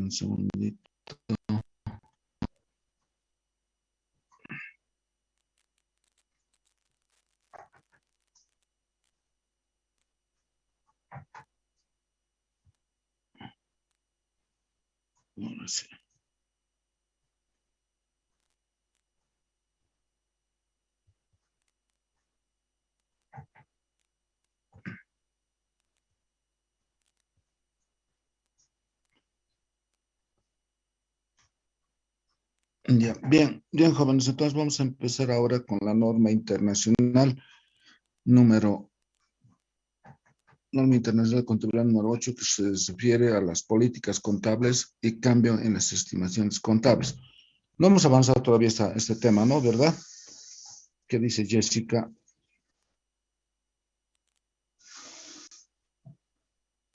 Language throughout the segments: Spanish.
Un segundito. Ahora sí. Ya, bien, bien, jóvenes. Entonces vamos a empezar ahora con la norma internacional número Norma Internacional Contabilidad número 8, que se refiere a las políticas contables y cambio en las estimaciones contables. No hemos avanzado todavía este tema, ¿no? ¿Verdad? ¿Qué dice Jessica?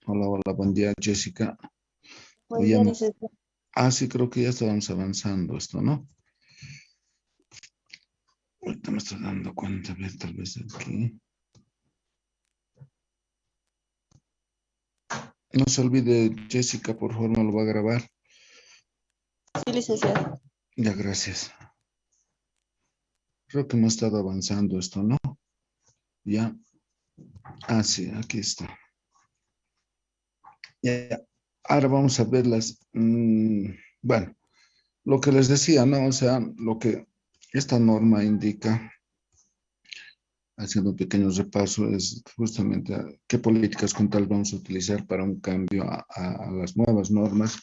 Hola, hola, buen día, Jessica. Buen día, licenciado. Sí, creo que ya estábamos avanzando esto, ¿no? Ahorita me estoy dando cuenta, a ver, tal vez aquí. No se olvide, Jessica, por favor, me lo va a grabar. Sí, licenciado. Ya, gracias. Creo que hemos estado avanzando esto, ¿no? Ya. Sí, aquí está. Ya. Ahora vamos a ver bueno, lo que les decía, ¿no? O sea, lo que esta norma indica, haciendo un pequeño repaso, es justamente qué políticas contables vamos a utilizar para un cambio a las nuevas normas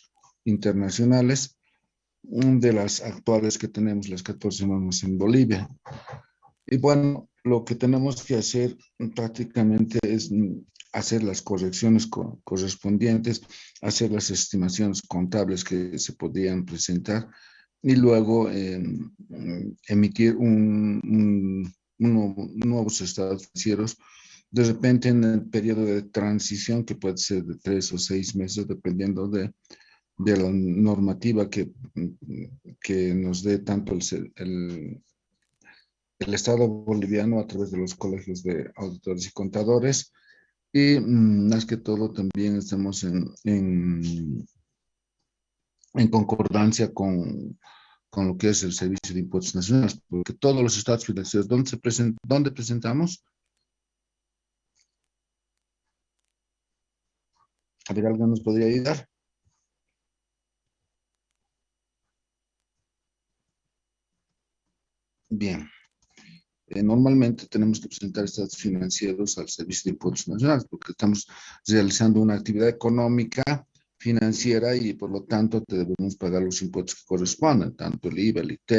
internacionales de las actuales que tenemos, las 14 normas en Bolivia. Y bueno, lo que tenemos que hacer prácticamente es hacer las correcciones correspondientes, hacer las estimaciones contables que se podían presentar y luego emitir nuevos estados financieros, de repente en el periodo de transición, que puede ser de 3 o 6 meses, dependiendo de la normativa que nos dé tanto el Estado boliviano a través de los colegios de auditores y contadores. Y más que todo también estamos en concordancia con lo que es el Servicio de Impuestos Nacionales, porque todos los estados financieros, ¿dónde presentamos? A ver, ¿alguien nos podría ayudar? Bien. Normalmente tenemos que presentar estados financieros al Servicio de Impuestos Nacionales porque estamos realizando una actividad económica, financiera y por lo tanto debemos pagar los impuestos que corresponden, tanto el IVA, el IT,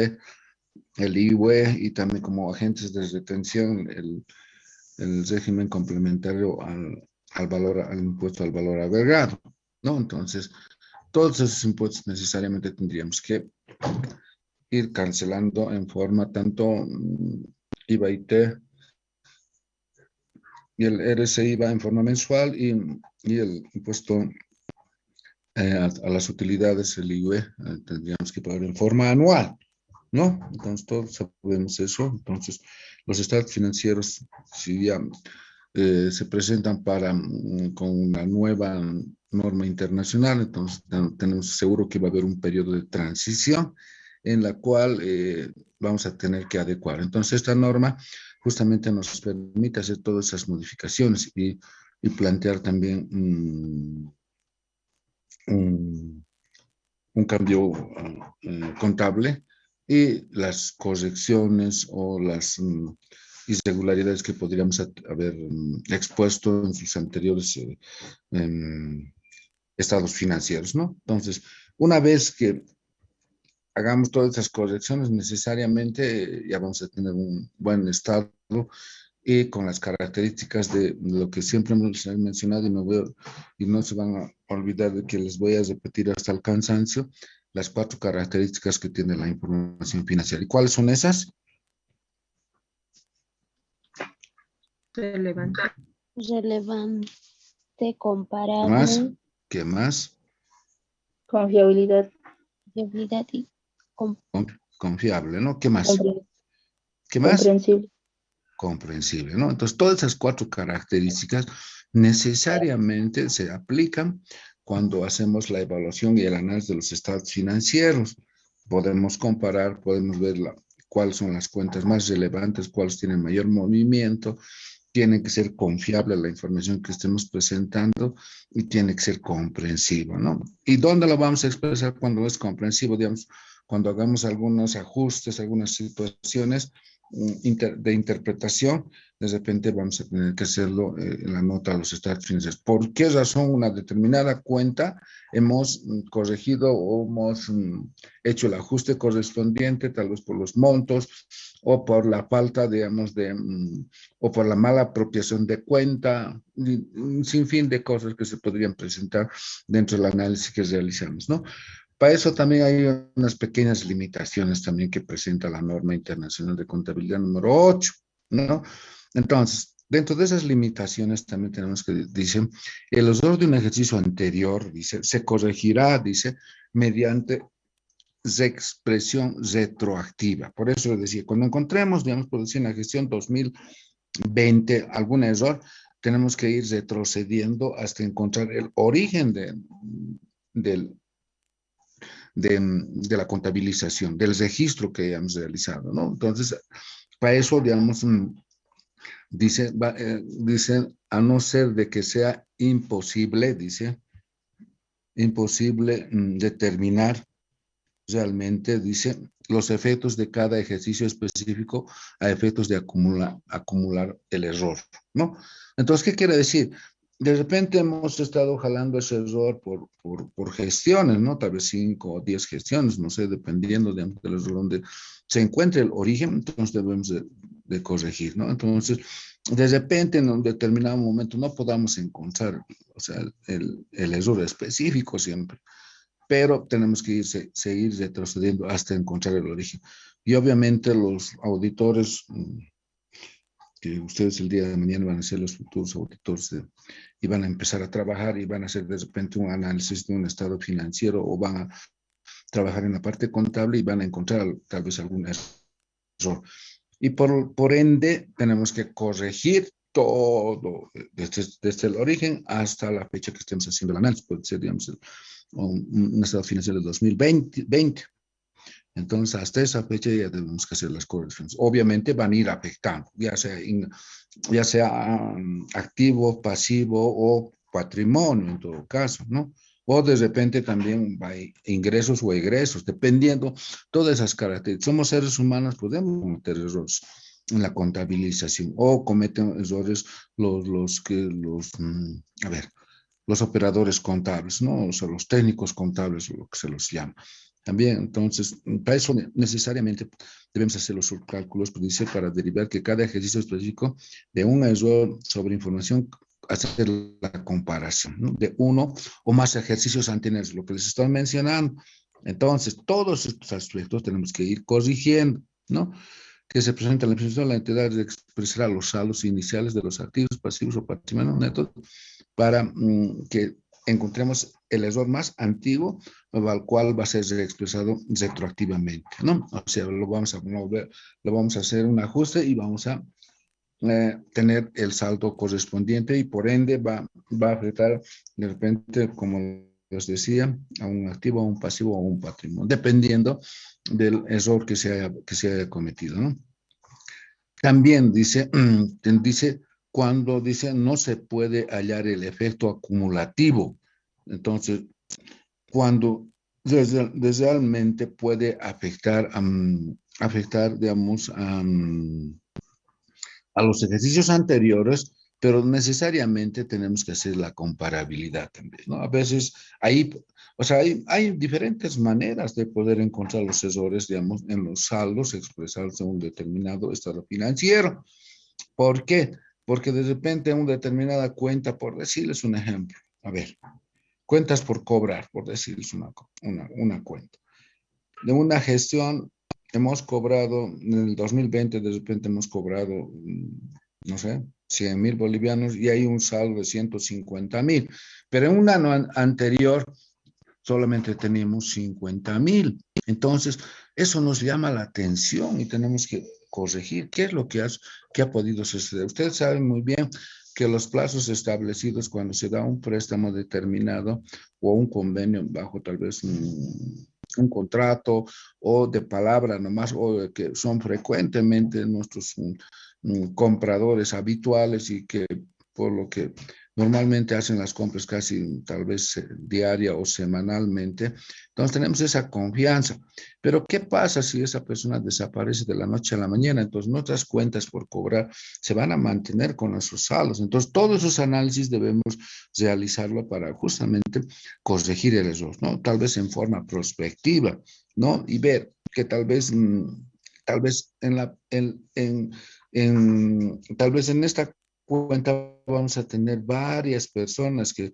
el IUE y también como agentes de retención el régimen complementario al impuesto al valor agregado, ¿no? Entonces, todos esos impuestos necesariamente tendríamos que ir cancelando en forma tanto IVA, IT y el RSI va en forma mensual y el impuesto a las utilidades, el IUE, tendríamos que pagar en forma anual, ¿no? Entonces todos sabemos eso. Entonces los estados financieros, si ya se presentan con una nueva norma internacional, entonces tenemos seguro que va a haber un periodo de transición en la cual vamos a tener que adecuar. Entonces esta norma justamente nos permite hacer todas esas modificaciones y plantear también un cambio contable y las correcciones o las irregularidades que podríamos haber expuesto en sus anteriores estados financieros, ¿no? Entonces, una vez que hagamos todas esas correcciones, necesariamente ya vamos a tener un buen estado y con las características de lo que siempre hemos mencionado y no se van a olvidar de que les voy a repetir hasta el cansancio las 4 características que tiene la información financiera. ¿Y cuáles son esas? Relevante. Relevante, ¿Qué comparable, más? ¿Qué más? Confiabilidad. fiabilidad y Confiable, ¿no? ¿Qué más? ¿Qué más? Comprensible. Comprensible, ¿no? Entonces, todas esas 4 características necesariamente se aplican cuando hacemos la evaluación y el análisis de los estados financieros. Podemos comparar, podemos ver cuáles son las cuentas más relevantes, cuáles tienen mayor movimiento. Tiene que ser confiable la información que estemos presentando y tiene que ser comprensivo, ¿no? ¿Y dónde lo vamos a expresar cuando es comprensivo? Digamos, cuando hagamos algunos ajustes, algunas situaciones de interpretación, de repente vamos a tener que hacerlo en la nota de los estados financieros. ¿Por qué razón una determinada cuenta hemos corregido o hemos hecho el ajuste correspondiente, tal vez por los montos o por la falta, digamos, o por la mala apropiación de cuenta, un sinfín de cosas que se podrían presentar dentro del análisis que realizamos, ¿no? Para eso también hay unas pequeñas limitaciones también que presenta la norma internacional de contabilidad número 8, ¿no? Entonces, dentro de esas limitaciones también tenemos que, dice, el error de un ejercicio anterior, dice, se corregirá, dice, mediante expresión retroactiva. Por eso decía, cuando encontremos, digamos, por decir, en la gestión 2020 algún error, tenemos que ir retrocediendo hasta encontrar el origen de la contabilización, del registro que hayamos realizado, ¿no? Entonces, para eso, digamos, dice, a no ser de que sea imposible, dice, imposible determinar realmente, dice, los efectos de cada ejercicio específico a efectos de acumular el error, ¿no? Entonces, ¿qué quiere decir? De repente hemos estado jalando ese error por gestiones, ¿no? Tal vez 5 o 10 gestiones, no sé, dependiendo del error donde se encuentre el origen, entonces debemos de corregir, ¿no? Entonces, de repente en un determinado momento no podamos encontrar, o sea, el error específico siempre, pero tenemos que seguir retrocediendo hasta encontrar el origen. Y obviamente los auditores, que ustedes el día de mañana van a ser los futuros auditores y van a empezar a trabajar y van a hacer de repente un análisis de un estado financiero o van a trabajar en la parte contable y van a encontrar tal vez algún error. Y por ende tenemos que corregir todo desde el origen hasta la fecha que estemos haciendo el análisis. Puede ser, digamos, un estado financiero de 2020. Entonces, hasta esa fecha ya tenemos que hacer las correcciones. Obviamente van a ir afectando, ya sea activo, pasivo o patrimonio en todo caso, ¿no? O de repente también va ingresos o egresos, dependiendo todas esas características. Somos seres humanos, podemos cometer errores en la contabilización o cometen errores los operadores contables, ¿no? O sea, los técnicos contables, lo que se los llama. También, entonces, para eso necesariamente debemos hacer los subcálculos, pues dice, para derivar que cada ejercicio específico de un error sobre información, hacer la comparación, ¿no? De uno o más ejercicios anteriores, lo que les estoy mencionando. Entonces, todos estos aspectos tenemos que ir corrigiendo, ¿no? Que se presenta en la presentación, la entidad expresará los saldos iniciales de los activos, pasivos o patrimonio neto para que encontremos el error más antiguo al cual va a ser expresado retroactivamente, ¿no? O sea, lo vamos a hacer un ajuste y vamos a tener el saldo correspondiente y por ende va a afectar de repente, como les decía, a un activo, a un pasivo o a un patrimonio, dependiendo del error que se haya cometido, ¿no? También dice cuando dice no se puede hallar el efecto acumulativo. Entonces, cuando realmente puede afectar, digamos, a los ejercicios anteriores, pero necesariamente tenemos que hacer la comparabilidad también, ¿no? A veces hay diferentes maneras de poder encontrar los errores, digamos, en los saldos expresados en un determinado estado financiero. ¿Por qué? Porque de repente una determinada cuenta, por decirles un ejemplo, a ver, cuentas por cobrar, por decirles una cuenta. De una gestión hemos cobrado, en el 2020 de repente hemos cobrado, no sé, 100,000 bolivianos y hay un saldo de 150,000. Pero en un año anterior solamente teníamos 50,000. Entonces, eso nos llama la atención y tenemos que corregir qué es lo que ha podido suceder. Ustedes saben muy bien que los plazos establecidos cuando se da un préstamo determinado o un convenio bajo tal vez un contrato o de palabra nomás, o que son frecuentemente nuestros compradores habituales y que por lo que normalmente hacen las compras casi tal vez diaria o semanalmente. Entonces tenemos esa confianza. Pero ¿qué pasa si esa persona desaparece de la noche a la mañana? Entonces nuestras cuentas por cobrar se van a mantener con nuestros saldos. Entonces todos esos análisis debemos realizarlo para justamente corregir el error, ¿no? Tal vez en forma prospectiva, ¿no? Y ver que tal vez tal vez en esta cuenta vamos a tener varias personas que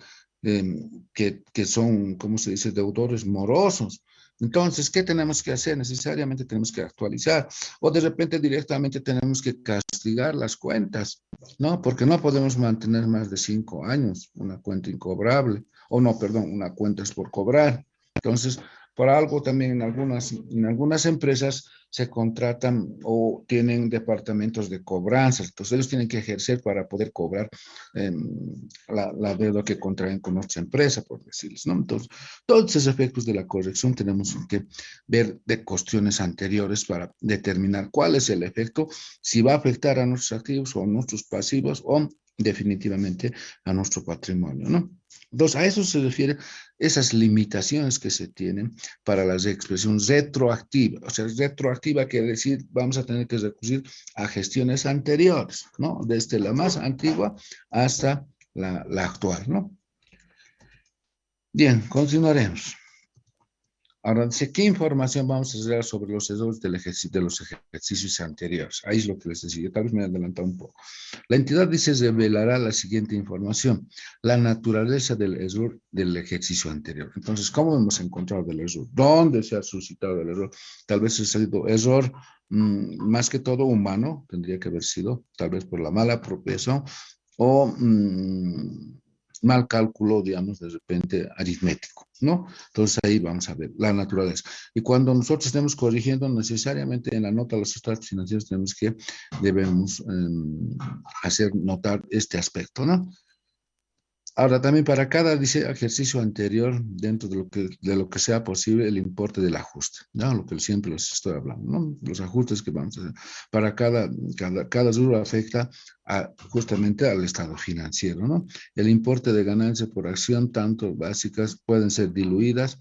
son, ¿cómo se dice?, deudores morosos. Entonces, ¿qué tenemos que hacer? Necesariamente tenemos que actualizar o de repente directamente tenemos que castigar las cuentas, ¿no? Porque no podemos mantener más de 5 años una cuenta incobrable, o no, perdón, una cuenta es por cobrar. Entonces, por algo también en algunas empresas se contratan o tienen departamentos de cobranzas. Entonces ellos tienen que ejercer para poder cobrar la deuda que contraen con nuestra empresa, por decirles, ¿no? Entonces, todos esos efectos de la corrección tenemos que ver de cuestiones anteriores para determinar cuál es el efecto, si va a afectar a nuestros activos o a nuestros pasivos o definitivamente a nuestro patrimonio, ¿no? Entonces, a eso se refiere esas limitaciones que se tienen para la expresión retroactiva. O sea, retroactiva quiere decir vamos a tener que recurrir a gestiones anteriores, ¿no? Desde la más antigua hasta la actual, ¿no? Bien, continuaremos. Ahora dice, ¿qué información vamos a hacer sobre los errores de los ejercicios anteriores? Ahí es lo que les decía, yo tal vez me he adelantado un poco. La entidad dice, revelará la siguiente información, la naturaleza del error del ejercicio anterior. Entonces, ¿cómo hemos encontrado el error? ¿Dónde se ha suscitado el error? Tal vez ha sido error más que todo humano, tendría que haber sido, tal vez por la mala apropiación o mal cálculo, digamos, de repente aritmético, ¿no? Entonces ahí vamos a ver la naturaleza. Y cuando nosotros estemos corrigiendo, necesariamente en la nota de los estados financieros debemos hacer notar este aspecto, ¿no? Ahora, también para cada ejercicio anterior, dentro de lo que sea posible, el importe del ajuste, ¿no? Lo que siempre les estoy hablando, ¿no? Los ajustes que vamos a hacer. Para cada rubro afecta justamente al estado financiero, ¿no? El importe de ganancia por acción, tanto básicas, pueden ser diluidas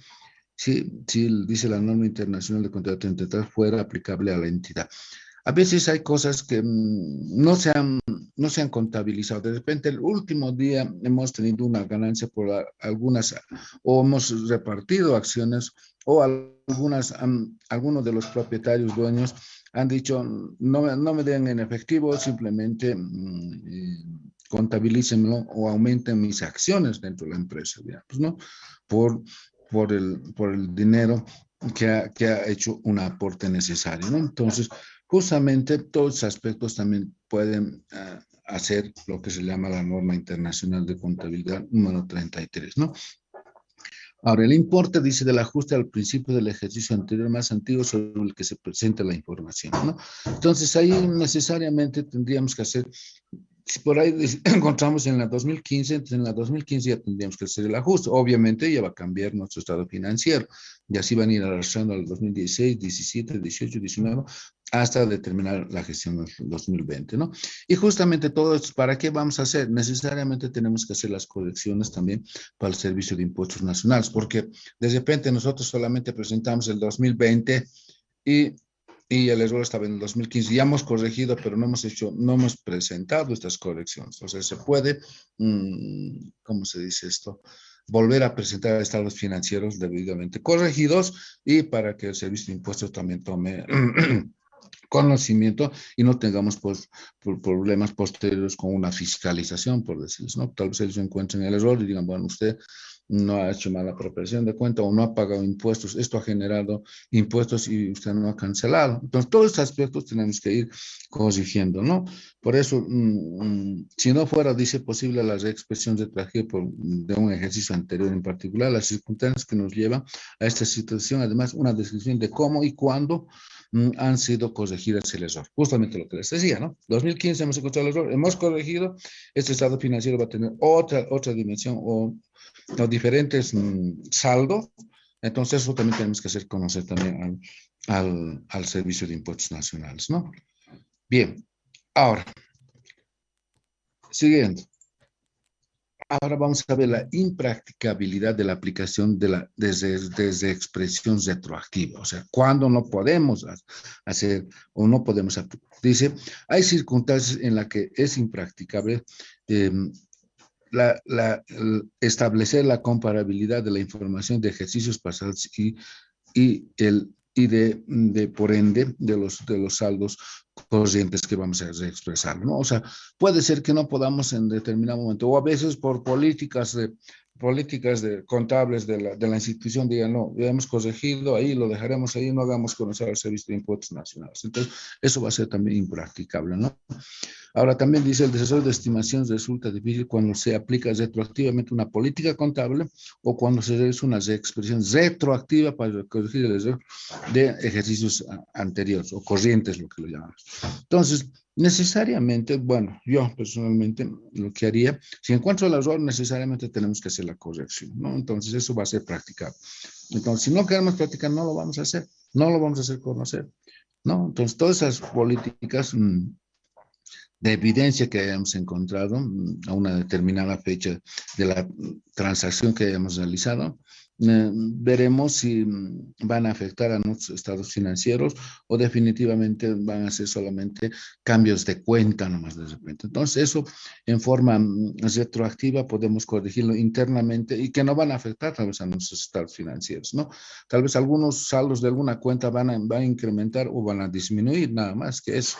si dice la norma internacional de contabilidad 33, fuera aplicable a la entidad. A veces hay cosas que no se han contabilizado. De repente, el último día hemos tenido una ganancia por algunas, o hemos repartido acciones, o algunos de los propietarios dueños han dicho, no me den en efectivo, simplemente contabilícenlo o aumenten mis acciones dentro de la empresa, digamos, ¿no? Por el dinero que ha hecho un aporte necesario, ¿no? Entonces, justamente todos esos aspectos también pueden hacer lo que se llama la norma internacional de contabilidad número 33, ¿no? Ahora, el importe dice del ajuste al principio del ejercicio anterior más antiguo sobre el que se presenta la información, ¿no? Entonces, ahí necesariamente tendríamos que hacer, si por ahí encontramos en la 2015, entonces en la 2015 ya tendríamos que hacer el ajuste. Obviamente ya va a cambiar nuestro estado financiero y así van a ir arrastrando al 2016, 17, 18, 19, hasta determinar la gestión del 2020, ¿no? Y justamente todo esto, ¿para qué vamos a hacer? Necesariamente tenemos que hacer las correcciones también para el Servicio de Impuestos Nacionales, porque de repente nosotros solamente presentamos el 2020 y el error estaba en el 2015. Ya hemos corregido, pero no hemos presentado estas correcciones. O sea, se puede, ¿cómo se dice esto? Volver a presentar estados financieros debidamente corregidos y para que el Servicio de Impuestos también tome conocimiento y no tengamos pues, problemas posteriores con una fiscalización, por decirles, ¿no? Tal vez ellos encuentren el error y digan, bueno, usted no ha hecho mala preparación de cuenta o no ha pagado impuestos. Esto ha generado impuestos y usted no ha cancelado. Entonces, todos estos aspectos tenemos que ir corrigiendo, ¿no? Por eso, si no fuera, dice, posible la reexpresión retroactiva de un ejercicio anterior en particular, las circunstancias que nos llevan a esta situación, además, una descripción de cómo y cuándo han sido corregidas el error. Justamente lo que les decía, ¿no? 2015 hemos encontrado el error, hemos corregido, este estado financiero va a tener otra dimensión o diferentes saldos. Entonces, eso también tenemos que hacer conocer también al Servicio de Impuestos Nacionales, ¿no? Bien, ahora, siguiendo. Ahora vamos a ver la impracticabilidad de la aplicación desde expresión retroactiva. O sea, cuando no podemos hacer o no podemos aplicar. Dice, hay circunstancias en las que es impracticable establecer la comparabilidad de la información de ejercicios pasados por ende de los saldos corrientes que vamos a expresar, ¿no? O sea, puede ser que no podamos en determinado momento, o a veces por políticas contables de la institución digan, no, ya hemos corregido, ahí lo dejaremos ahí, no hagamos conocer al Servicio de Impuestos Nacionales. Entonces, eso va a ser también impracticable, ¿no? Ahora también dice, el desarrollo de estimación resulta difícil cuando se aplica retroactivamente una política contable o cuando se realiza una expresión retroactiva para corregir el error de ejercicios anteriores o corrientes, lo que lo llamamos. Entonces, necesariamente, bueno, yo personalmente lo que haría, si encuentro el error, necesariamente tenemos que hacer la corrección, ¿no? Entonces, eso va a ser practicable. Entonces, si no queremos practicar, no lo vamos a hacer, no lo vamos a hacer conocer, ¿no? Entonces, todas esas políticas de evidencia que hayamos encontrado a una determinada fecha de la transacción que hayamos realizado, veremos si van a afectar a nuestros estados financieros o definitivamente van a ser solamente cambios de cuenta nomás de repente. Entonces eso en forma retroactiva podemos corregirlo internamente y que no van a afectar tal vez a nuestros estados financieros, ¿no? Tal vez algunos saldos de alguna cuenta van a incrementar o van a disminuir, nada más que eso.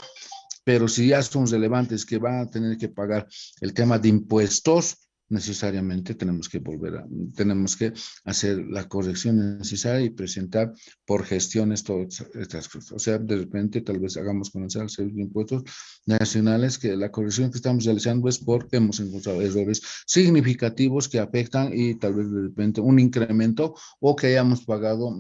Pero si ya son relevantes que van a tener que pagar el tema de impuestos, necesariamente tenemos que hacer la corrección necesaria y presentar por gestiones todas estas cosas. O sea, de repente tal vez hagamos conocer al Servicio de Impuestos Nacionales que la corrección que estamos realizando es porque hemos encontrado errores significativos que afectan y tal vez de repente un incremento o que hayamos pagado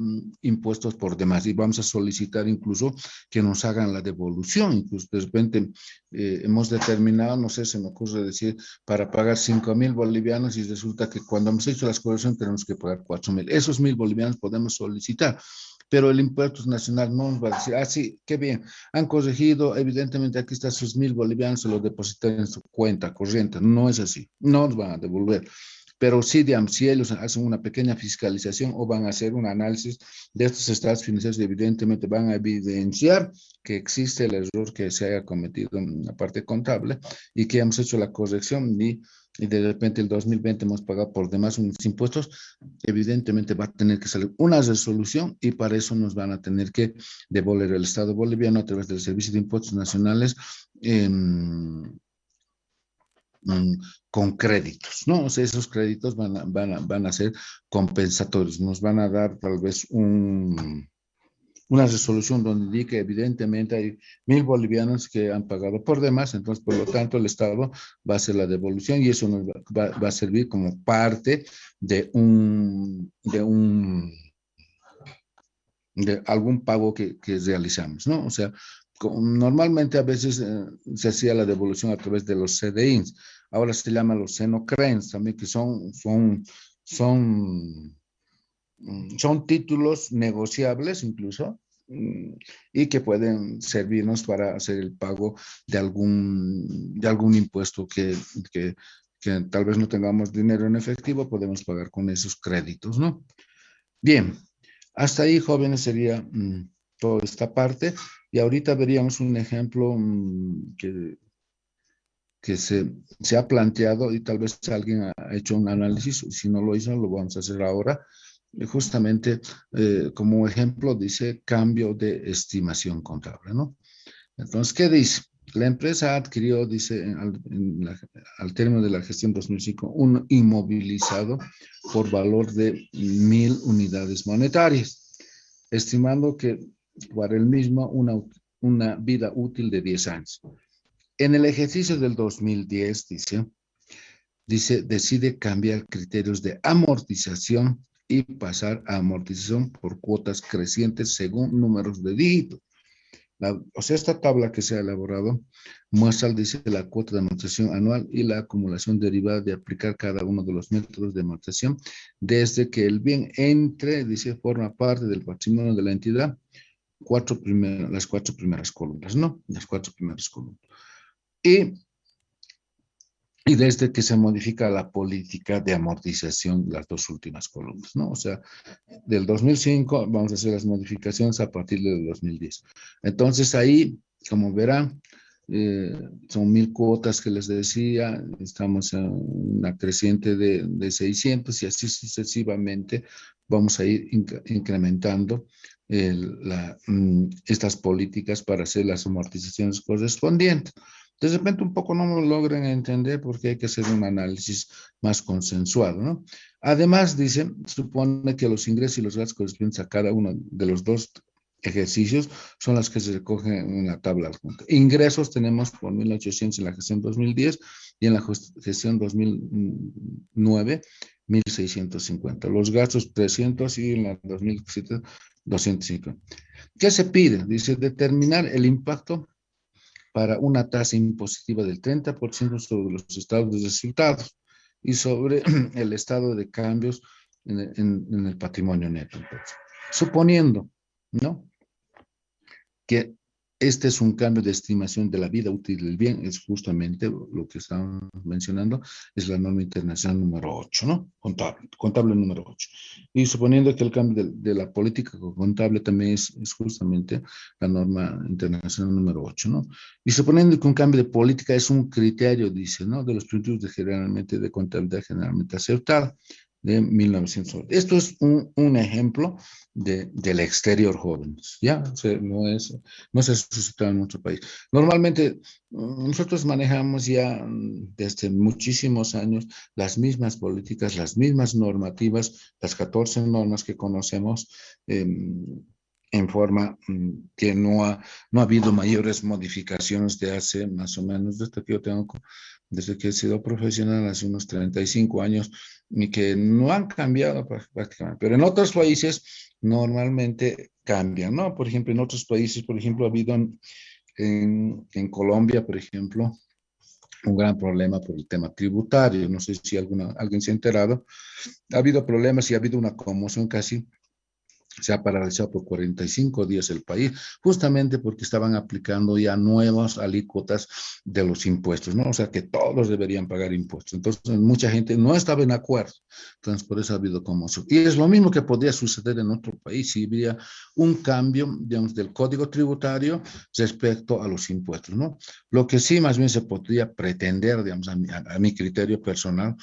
impuestos por demás y vamos a solicitar incluso que nos hagan la devolución. Incluso de repente hemos determinado, no sé, se me ocurre decir, para pagar 5,000 bolivianos y resulta que cuando hemos hecho las correcciones tenemos que pagar 4,000. Esos 1,000 bolivianos podemos solicitar, pero el impuesto nacional no nos va a decir, sí, qué bien, han corregido, evidentemente aquí están sus 1,000 bolivianos, se los depositan en su cuenta corriente. No es así, no nos van a devolver. Pero sí, digamos, si ellos hacen una pequeña fiscalización o van a hacer un análisis de estos estados financieros, evidentemente van a evidenciar que existe el error que se haya cometido en la parte contable y que hemos hecho la corrección y de repente el 2020 hemos pagado por demás unos impuestos, evidentemente va a tener que salir una resolución y para eso nos van a tener que devolver el Estado boliviano a través del Servicio de Impuestos Nacionales con créditos, ¿no? O sea, esos créditos van a ser compensatorios, nos van a dar tal vez una resolución donde indique evidentemente hay 1,000 bolivianos que han pagado por demás, entonces por lo tanto el Estado va a hacer la devolución y eso nos va a servir como parte de algún pago que realizamos, ¿no? O sea, normalmente a veces se hacía la devolución a través de los CDIs, ahora se llama los Senocrens también, que son títulos negociables incluso y que pueden servirnos para hacer el pago de algún impuesto que tal vez no tengamos dinero en efectivo, podemos pagar con esos créditos, ¿no? Bien, hasta ahí, jóvenes, sería toda esta parte y ahorita veríamos un ejemplo que se ha planteado y tal vez alguien ha hecho un análisis, si no lo hizo, lo vamos a hacer ahora. Justamente como ejemplo dice cambio de estimación contable, ¿no? Entonces, ¿qué dice? La empresa adquirió, dice, al término de la gestión 2005, un inmovilizado por valor de 1.000 unidades monetarias, estimando que para el mismo una vida útil de 10 años. En el ejercicio del 2010, decide cambiar criterios de amortización y pasar a amortización por cuotas crecientes según números de dígito. O sea, esta tabla que se ha elaborado muestra, dice, la cuota de amortización anual y la acumulación derivada de aplicar cada uno de los métodos de amortización desde que el bien entre, dice, forma parte del patrimonio de la entidad, las cuatro primeras columnas, ¿no? Las cuatro primeras columnas. Y desde que se modifica la política de amortización, las dos últimas columnas, ¿no? O sea, del 2005 vamos a hacer las modificaciones a partir del 2010. Entonces ahí, como verán, son 1.000 cuotas que les decía, estamos en una creciente de 600 y así sucesivamente vamos a ir incrementando estas políticas para hacer las amortizaciones correspondientes. De repente un poco no lo logran entender porque hay que hacer un análisis más consensuado, ¿no? Además, dice, supone que los ingresos y los gastos correspondientes a cada uno de los dos ejercicios son las que se recogen en una tabla adjunta. Ingresos tenemos por 1.800 en la gestión 2010 y en la gestión 2009, 1.650. Los gastos 300 y en la 2007, 250. ¿Qué se pide? Dice, determinar el impacto para una tasa impositiva del 30% sobre los estados de resultados y sobre el estado de cambios en el patrimonio neto. Entonces, suponiendo, ¿no?, que este es un cambio de estimación de la vida útil del bien, es justamente lo que estamos mencionando, es la norma internacional número 8, ¿no? Contable número 8. Y suponiendo que el cambio de la política contable también es justamente la norma internacional número 8, ¿no? Y suponiendo que un cambio de política es un criterio, dice, ¿no?, de los principios de contabilidad generalmente aceptada, de 1900. Esto es un ejemplo del exterior, jóvenes, ¿ya? O sea, no se ha suscitado en nuestro país. Normalmente, nosotros manejamos ya desde muchísimos años las mismas políticas, las mismas normativas, las 14 normas que conocemos, en forma que no ha habido mayores modificaciones de hace más o menos, desde que he sido profesional, hace unos 35 años, y que no han cambiado prácticamente. Pero en otros países normalmente cambian, ¿no? Por ejemplo, en otros países, por ejemplo, ha habido en Colombia, por ejemplo, un gran problema por el tema tributario. No sé si alguien se ha enterado. Ha habido problemas y ha habido una conmoción casi. Se ha paralizado por 45 días el país, justamente porque estaban aplicando ya nuevas alícuotas de los impuestos, ¿no? O sea, que todos deberían pagar impuestos. Entonces, mucha gente no estaba en acuerdo. Entonces, por eso ha habido conmoción. Y es lo mismo que podría suceder en otro país si hubiera un cambio, digamos, del código tributario respecto a los impuestos, ¿no? Lo que sí más bien se podría pretender, digamos, a mi criterio personal,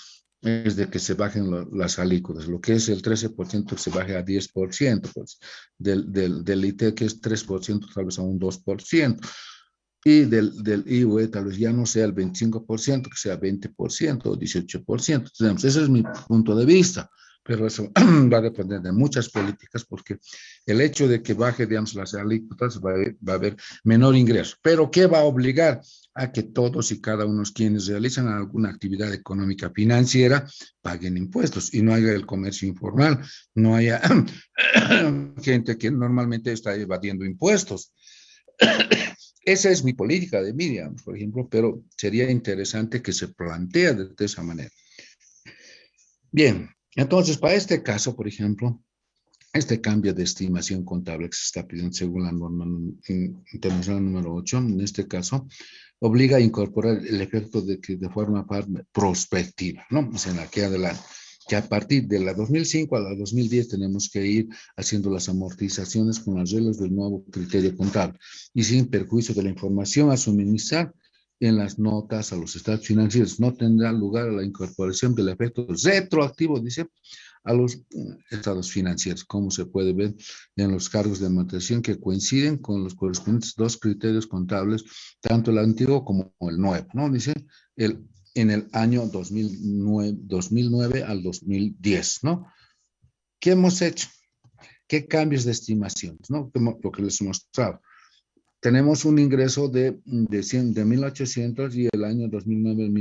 es de que se bajen las alícuotas, lo que es el 13% se baje a 10%, pues, del IT, que es 3%, tal vez a un 2%, y del IVA tal vez ya no sea el 25%, que sea 20% o 18%. Entonces, ese es mi punto de vista, pero eso va a depender de muchas políticas, porque el hecho de que baje, digamos, las alícuotas va a haber menor ingreso. Pero ¿qué va a obligar? A que todos y cada uno quienes realizan alguna actividad económica financiera paguen impuestos y no haya el comercio informal, no haya gente que normalmente está evadiendo impuestos. Esa es mi política de media, por ejemplo, pero sería interesante que se plantee de esa manera. Bien, entonces para este caso, por ejemplo, este cambio de estimación contable que se está pidiendo según la norma internacional número 8, en este caso, obliga a incorporar el efecto de que de forma prospectiva, ¿no? O sea, en aquí adelante, que a partir de la 2005 a la 2010 tenemos que ir haciendo las amortizaciones con las reglas del nuevo criterio contable y sin perjuicio de la información a suministrar en las notas a los estados financieros. No tendrá lugar a la incorporación del efecto retroactivo, dice, a los estados financieros, como se puede ver en los cargos de amortización que coinciden con los correspondientes dos criterios contables, tanto el antiguo como el nuevo, ¿no? Dice en el año 2009 al 2010, ¿no? ¿Qué hemos hecho? ¿Qué cambios de estimaciones, no? Lo que les he mostrado. Tenemos un ingreso de 1.800 y el año 2009 de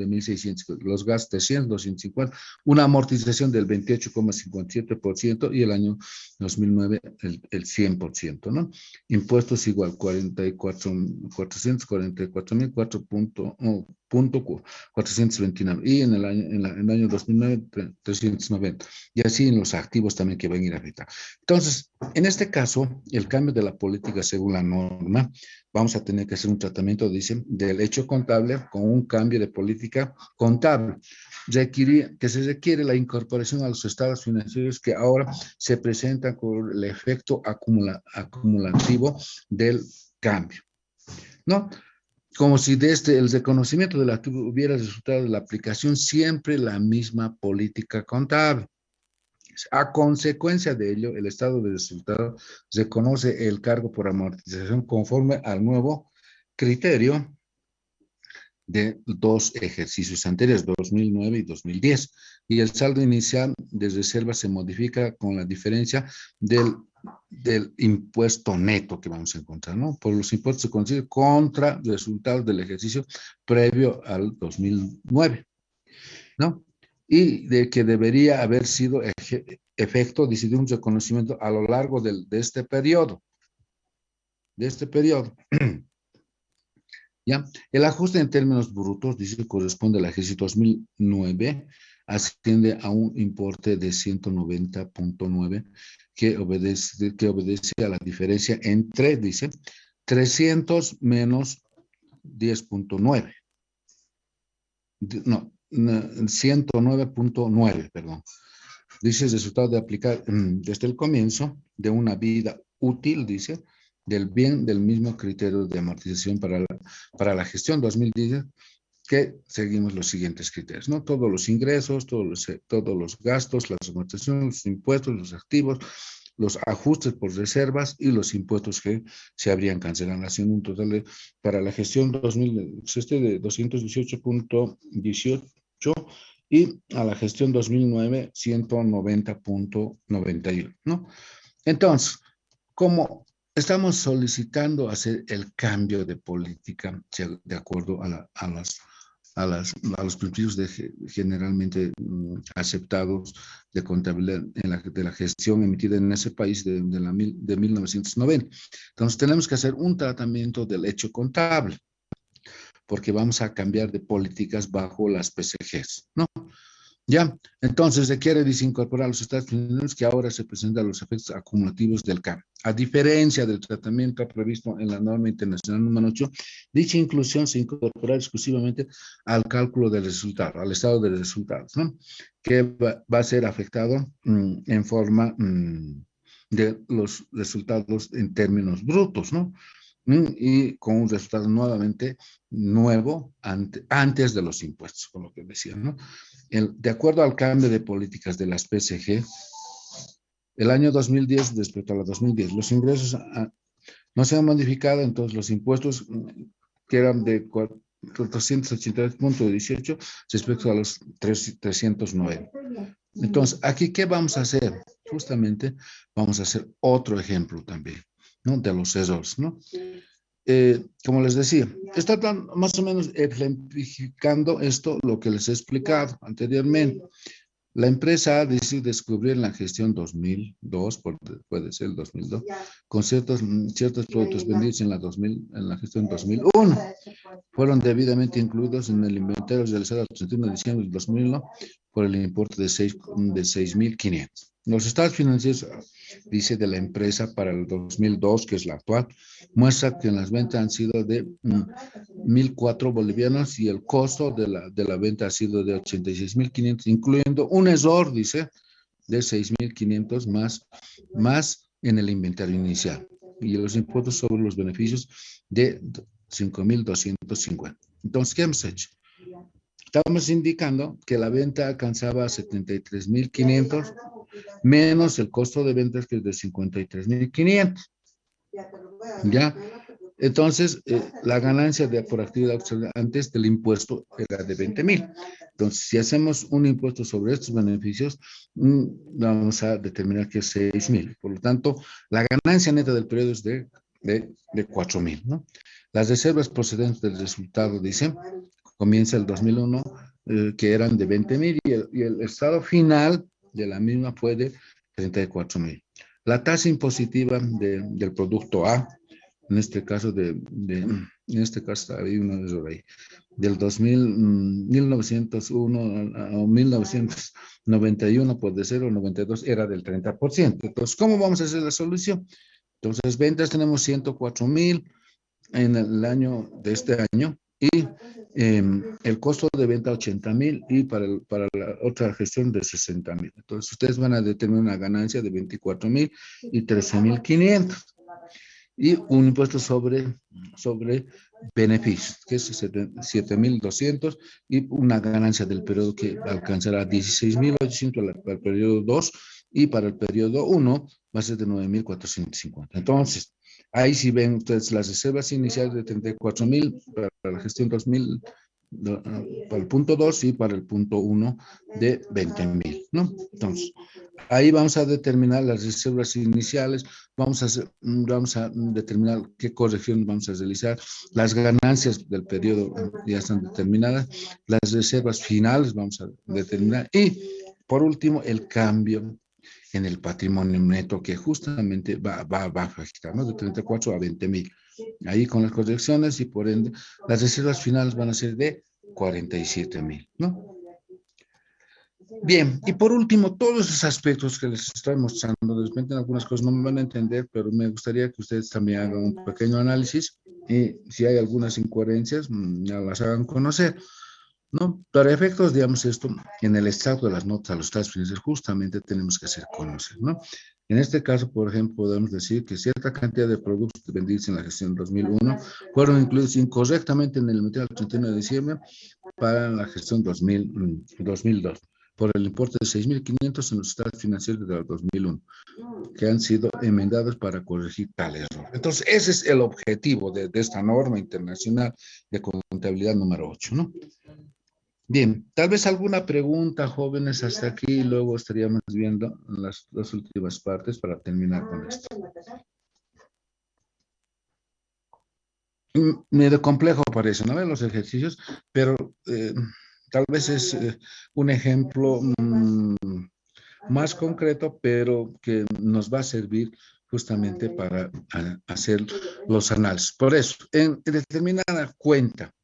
1.600, los gastos 300, 250, una amortización del 28,57% y el año 2009 el 100%, ¿no? Impuestos igual, 429 y en el año 2009 390 y así en los activos también que van a ir a afectar. Entonces, en este caso, el cambio de la política según la norma, vamos a tener que hacer un tratamiento, dicen, del hecho contable con un cambio de política contable. Que se requiere la incorporación a los estados financieros que ahora se presentan con el efecto acumulativo del cambio, ¿no? Como si desde el reconocimiento del activo hubiera resultado de la aplicación siempre la misma política contable. A consecuencia de ello, el estado de resultado reconoce el cargo por amortización conforme al nuevo criterio de dos ejercicios anteriores, 2009 y 2010. Y el saldo inicial de reserva se modifica con la diferencia del impuesto neto que vamos a encontrar, ¿no? Por los impuestos se consigue contra resultados del ejercicio previo al 2009, ¿no? Y de que debería haber sido efecto, dice, de un reconocimiento a lo largo de este periodo. ¿Ya? El ajuste en términos brutos, dice, corresponde al ejercicio 2009, asciende a un importe de 190.9 que obedece a la diferencia entre, dice, 300 menos 10.9. No, 109.9, perdón. Dice el resultado de aplicar desde el comienzo de una vida útil, dice, del bien del mismo criterio de amortización para la gestión 2010, que seguimos los siguientes criterios, ¿no? Todos los ingresos, todos los gastos, las amortizaciones, los impuestos, los activos, los ajustes por reservas y los impuestos que se habrían cancelado, haciendo un total de, para la gestión 2000, de 218.18 y a la gestión 2009, 190.91, ¿no? Entonces, como estamos solicitando hacer el cambio de política de acuerdo a los principios generalmente aceptados de contabilidad de la gestión emitida en ese país de 1990. Entonces, tenemos que hacer un tratamiento del hecho contable, porque vamos a cambiar de políticas bajo las PCGs, ¿no? Ya, entonces requiere desincorporar los estados financieros que ahora se presentan los efectos acumulativos del cambio. A diferencia del tratamiento previsto en la norma internacional número 8, dicha inclusión se incorpora exclusivamente al cálculo del resultado, al estado de resultados, ¿no? Que va a ser afectado en forma de los resultados en términos brutos, ¿no? Y con un resultado nuevamente nuevo antes de los impuestos, por lo que decía, ¿no? De acuerdo al cambio de políticas de las PCG, el año 2010 respecto a la 2010, los ingresos no se han modificado, entonces los impuestos que eran de 483.18 respecto a los 309. Entonces, aquí, ¿qué vamos a hacer? Justamente vamos a hacer otro ejemplo también, ¿no? De los errores, ¿no? Como les decía, está más o menos ejemplificando esto, lo que les he explicado anteriormente. La empresa decidió descubrir en la gestión 2002, puede ser el 2002, con ciertos productos vendidos en la gestión 2001. Fueron debidamente incluidos en el inventario realizado el 31 de diciembre del 2001 por el importe de 6.500. Los estados financieros, dice, de la empresa para el 2002, que es la actual, muestra que las ventas han sido de 1.004 bolivianos y el costo de la venta ha sido de 86.500, incluyendo un error, dice, de 6.500 más en el inventario inicial y los impuestos sobre los beneficios de 5.250. Entonces, ¿qué hemos hecho? estamos indicando que la venta alcanzaba 73.500 menos el costo de ventas que es de 53.500. ¿Ya? Entonces, la ganancia por actividad antes del impuesto era de 20.000. Entonces, si hacemos un impuesto sobre estos beneficios, vamos a determinar que es 6.000. Por lo tanto, la ganancia neta del periodo es de 4.000, ¿no? Las reservas procedentes del resultado, dice, comienza el 2001, que eran de 20.000 y el estado final de la misma fue de 34.000. La tasa impositiva del producto A, en este caso en este caso hay un error ahí, del 1901 a 1991, puede ser, o 92, era del 30%. Entonces, ¿cómo vamos a hacer la solución? Entonces, ventas tenemos 104.000 en el año de este año y el costo de venta 80.000 y para la otra gestión de 60.000. Entonces, ustedes van a determinar una ganancia de 24.000 y 13.500 y un impuesto sobre beneficios, que es 7.200 y una ganancia del periodo que alcanzará 16.800 para el periodo 2 y para el periodo 1 va a ser de 9.450. Entonces, ahí sí ven ustedes las reservas iniciales de 34.000 para la gestión 2000, para el punto 2 y para el punto 1 de 20.000, ¿no? Entonces, ahí vamos a determinar las reservas iniciales, vamos a determinar qué corrección vamos a realizar, las ganancias del periodo ya están determinadas, las reservas finales vamos a determinar y, por último, el cambio en el patrimonio neto que justamente va a afectar, ¿no? De 34 a 20.000. Ahí con las correcciones y por ende las reservas finales van a ser de 47.000, ¿no? Bien, y por último, todos esos aspectos que les estoy mostrando, de repente algunas cosas no me van a entender, pero me gustaría que ustedes también hagan un pequeño análisis y si hay algunas incoherencias, ya las hagan conocer, ¿no? Para efectos, digamos, esto, en el estado de las notas a los estados financieros, justamente tenemos que hacer conocer, ¿no? En este caso, por ejemplo, podemos decir que cierta cantidad de productos vendidos en la gestión 2001 fueron incluidos incorrectamente en el inventario del 31 de diciembre para la gestión 2002 por el importe de 6.500 en los estados financieros de 2001, que han sido enmendados para corregir tal error. Entonces, ese es el objetivo de esta norma internacional de contabilidad número 8, ¿no? Bien, tal vez alguna pregunta, jóvenes, hasta aquí, y luego estaríamos viendo las dos últimas partes para terminar con esto. Medio complejo parece, ¿no? Los ejercicios, pero tal vez es un ejemplo más concreto, pero que nos va a servir justamente para hacer los análisis. Por eso, en determinada cuenta,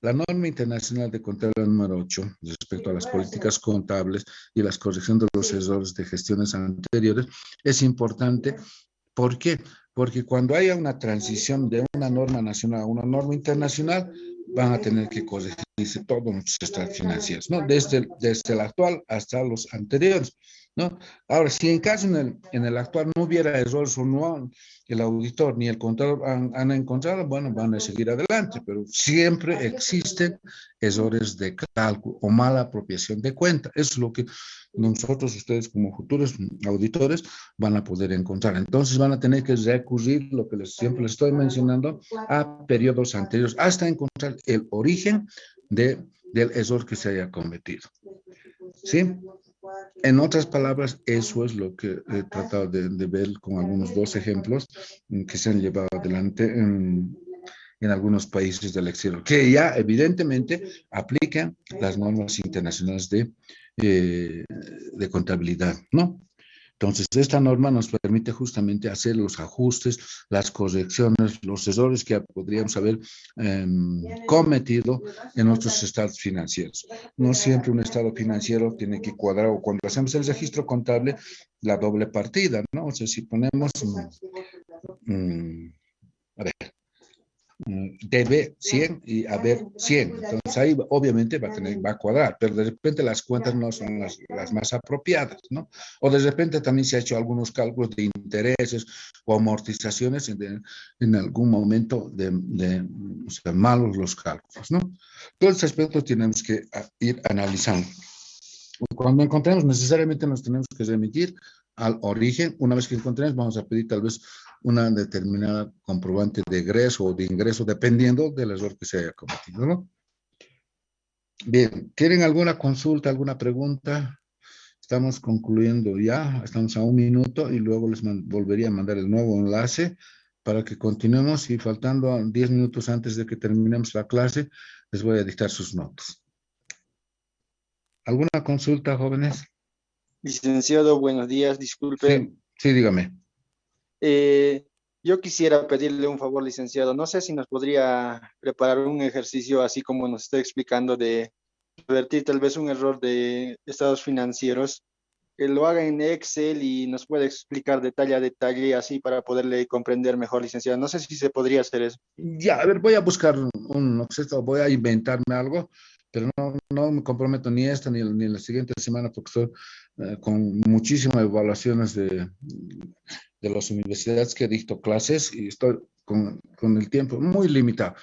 la norma internacional de contabilidad número 8, respecto a las políticas contables y las correcciones de los errores de gestiones anteriores, es importante. ¿Por qué? Porque cuando haya una transición de una norma nacional a una norma internacional, van a tener que corregirse todos los estados financieros, ¿no? Desde el actual hasta los anteriores, ¿no? Ahora, si en caso en el actual no hubiera errores o no, el auditor ni el contador han encontrado, bueno, van a seguir adelante, pero siempre existen errores de cálculo o mala apropiación de cuenta. Eso es lo que nosotros, ustedes como futuros auditores, van a poder encontrar. Entonces van a tener que recurrir, lo que siempre les estoy mencionando, a periodos anteriores, hasta encontrar el origen del error que se haya cometido. ¿Sí? En otras palabras, eso es lo que he tratado de ver con algunos dos ejemplos que se han llevado adelante en algunos países del exterior, que ya evidentemente aplican las normas internacionales de contabilidad, ¿no? Entonces, esta norma nos permite justamente hacer los ajustes, las correcciones, los errores que podríamos haber cometido en nuestros estados financieros. No siempre un estado financiero tiene que cuadrar, o cuando hacemos el registro contable, la doble partida, ¿no? O sea, si ponemos, a ver, debe 100 y haber 100. Entonces ahí obviamente va a cuadrar, pero de repente las cuentas no son las más apropiadas, ¿no? O de repente también se ha hecho algunos cálculos de intereses o amortizaciones en algún momento o sea, malos los cálculos, ¿no? Todos estos aspectos tenemos que ir analizando. Cuando encontremos, necesariamente nos tenemos que remitir al origen. Una vez que encontremos, vamos a pedir tal vez una determinada comprobante de egreso o de ingreso, dependiendo del error que se haya cometido, ¿no? Bien, ¿tienen alguna consulta, alguna pregunta? Estamos concluyendo ya, estamos a 1 minuto y luego les volvería a mandar el nuevo enlace para que continuemos y faltando 10 minutos antes de que terminemos la clase, les voy a dictar sus notas. ¿Alguna consulta, jóvenes? Licenciado, buenos días, disculpe. Sí, dígame. Yo quisiera pedirle un favor, licenciado. No sé si nos podría preparar un ejercicio así como nos está explicando de revertir tal vez un error de estados financieros, que lo haga en Excel y nos pueda explicar detalle a detalle así para poderle comprender mejor, licenciado. No sé si se podría hacer eso. Ya, a ver, voy a buscar voy a inventarme algo, pero no me comprometo ni esta ni la siguiente semana porque estoy con muchísimas evaluaciones de las universidades que dicto clases y estoy con el tiempo muy limitado.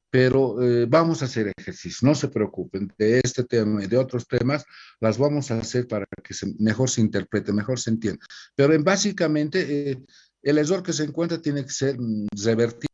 Pero vamos a hacer ejercicios, no se preocupen, de este tema y de otros temas, las vamos a hacer para que mejor se interprete, mejor se entienda. Pero básicamente el error que se encuentra tiene que ser revertido.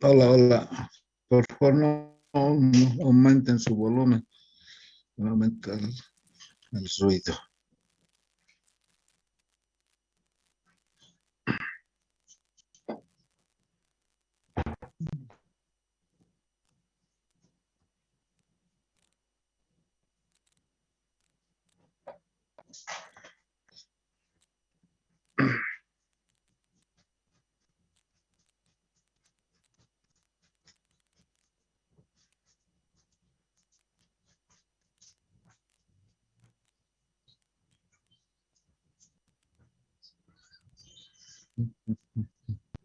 Hola, hola. Por favor, no aumenten su volumen. No aumenta el ruido.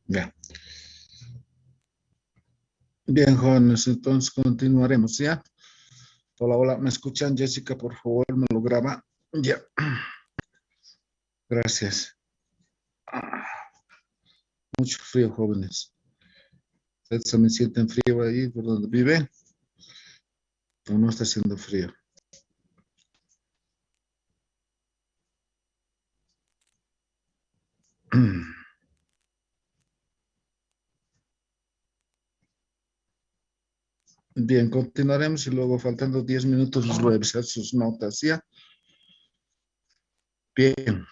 Ya. Bien, jóvenes, entonces continuaremos, ¿ya? Hola, hola, ¿me escuchan? Jessica, por favor, me lo graba. Ya. Gracias. Mucho frío, jóvenes. ¿Ustedes también sienten frío ahí por donde viven? ¿O no está haciendo frío? Bien, continuaremos y luego faltando 10 minutos les voy a revisar sus notas, ¿ya? Bien.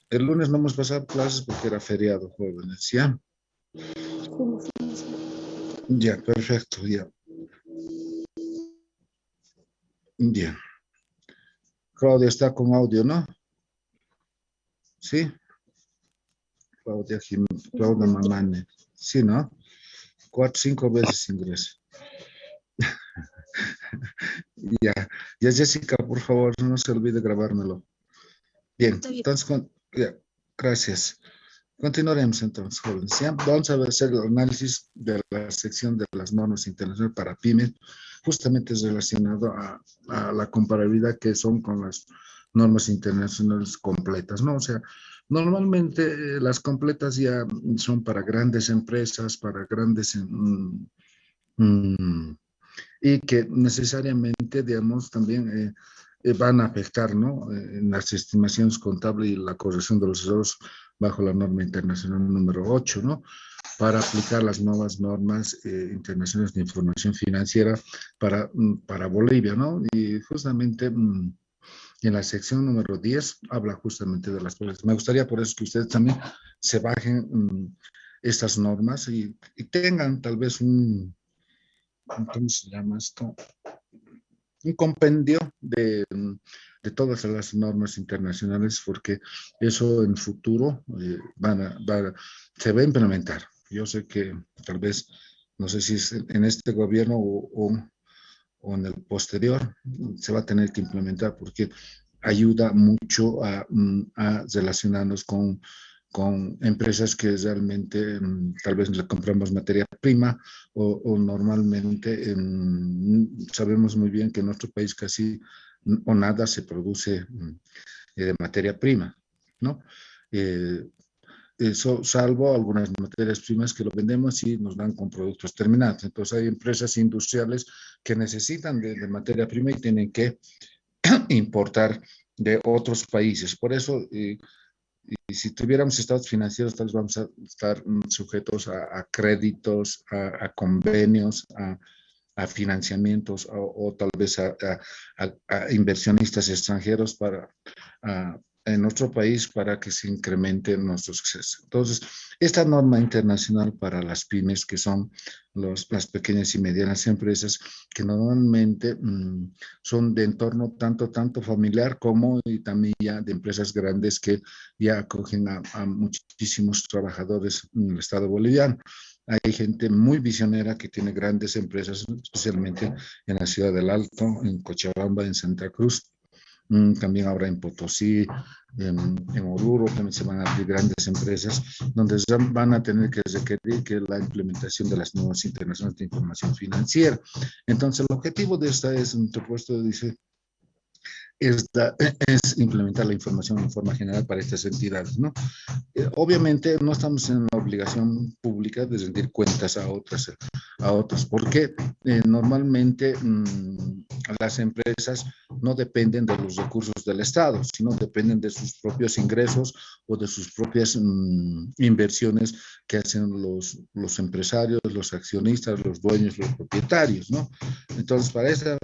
El lunes no hemos pasado clases porque era feriado, jóvenes, ¿ya? Ya, perfecto, ya. Bien. Claudia está con audio, ¿no? ¿Sí? Claudia Mamane. Sí, ¿no? 4, 5 veces ingreso. Ya. Ya, Jessica, por favor, no se olvide grabármelo. Bien, entonces, ya, gracias. Continuaremos entonces, jóvenes. ¿Ya? Vamos a hacer el análisis de la sección de las normas internacionales para pymes, justamente relacionado a la comparabilidad que son con las normas internacionales completas, ¿no? O sea, normalmente las completas ya son para grandes empresas, para grandes y que necesariamente, digamos, también van a afectar, ¿no? En las estimaciones contables y la corrección de los errores bajo la norma internacional número 8, ¿no? Para aplicar las nuevas normas internacionales de información financiera para Bolivia, ¿no? Y justamente en la sección número 10 habla justamente de las cosas. Me gustaría por eso que ustedes también se bajen estas normas y tengan tal vez ¿cómo se llama esto? Un compendio de todas las normas internacionales, porque eso en futuro se va a implementar. Yo sé que tal vez, no sé si es en este gobierno o en el posterior, se va a tener que implementar porque ayuda mucho a relacionarnos con empresas que realmente tal vez le compramos materia prima o normalmente sabemos muy bien que en nuestro país casi o nada se produce de materia prima, ¿no? Eh, Eso, salvo algunas materias primas que lo vendemos y nos dan con productos terminados. Entonces hay empresas industriales que necesitan de materia prima y tienen que importar de otros países. Por eso, y si tuviéramos estados financieros, tal vez vamos a estar sujetos a créditos, a convenios, a financiamientos o tal vez a inversionistas extranjeros en nuestro país para que se incrementen nuestros accesos. Entonces, esta norma internacional para las pymes, que son las pequeñas y medianas empresas, que normalmente son de entorno tanto familiar como y también ya de empresas grandes que ya acogen a muchísimos trabajadores en el Estado boliviano. Hay gente muy visionera que tiene grandes empresas, especialmente en la ciudad del Alto, en Cochabamba, en Santa Cruz. También habrá en Potosí, en Oruro, también se van a abrir grandes empresas donde van a tener que requerir que la implementación de las normas internacionales de información financiera. Entonces, el objetivo de esta es, en tu puesto dice, es implementar la información en forma general para estas entidades, ¿no? Obviamente no estamos en la obligación pública de rendir cuentas a otros porque normalmente las empresas no dependen de los recursos del Estado, sino dependen de sus propios ingresos o de sus propias inversiones que hacen los empresarios, los accionistas, los dueños, los propietarios, ¿no? Entonces, para eso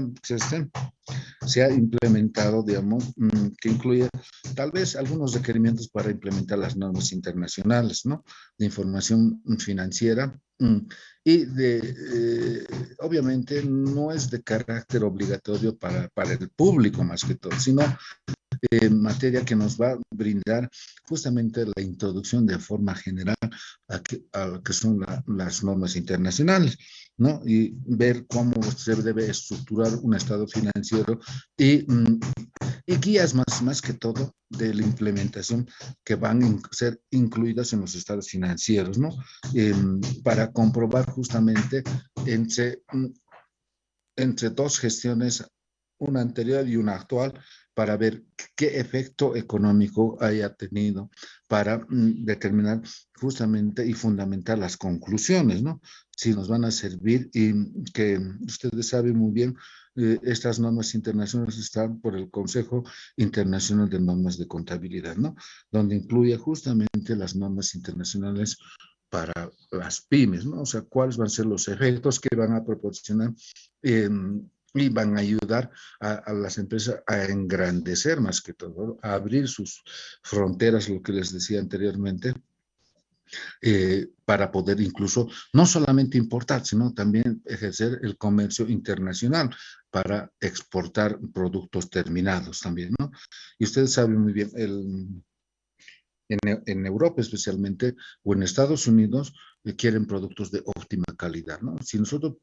se ha implementado, digamos, que incluye tal vez algunos requerimientos para implementar las normas internacionales, ¿no? De información financiera y obviamente no es de carácter obligatorio para el público más que todo, sino materia que nos va a brindar justamente la introducción de forma general a lo que son las normas internacionales, ¿no? Y ver cómo se debe estructurar un estado financiero y guías más que todo de la implementación que van a ser incluidas en los estados financieros, ¿no? Para comprobar justamente entre dos gestiones, una anterior y una actual, para ver qué efecto económico haya tenido para determinar justamente y fundamentar las conclusiones, ¿no? Si nos van a servir y que ustedes saben muy bien, estas normas internacionales están por el Consejo Internacional de Normas de Contabilidad, ¿no? Donde incluye justamente las normas internacionales para las pymes, ¿no? O sea, cuáles van a ser los efectos que van a proporcionar y van a ayudar a las empresas a engrandecer más que todo, a abrir sus fronteras, lo que les decía anteriormente, para poder incluso no solamente importar, sino también ejercer el comercio internacional para exportar productos terminados también, ¿no? Y ustedes saben muy bien, en Europa especialmente o en Estados Unidos quieren productos de óptima calidad, ¿no? Si nosotros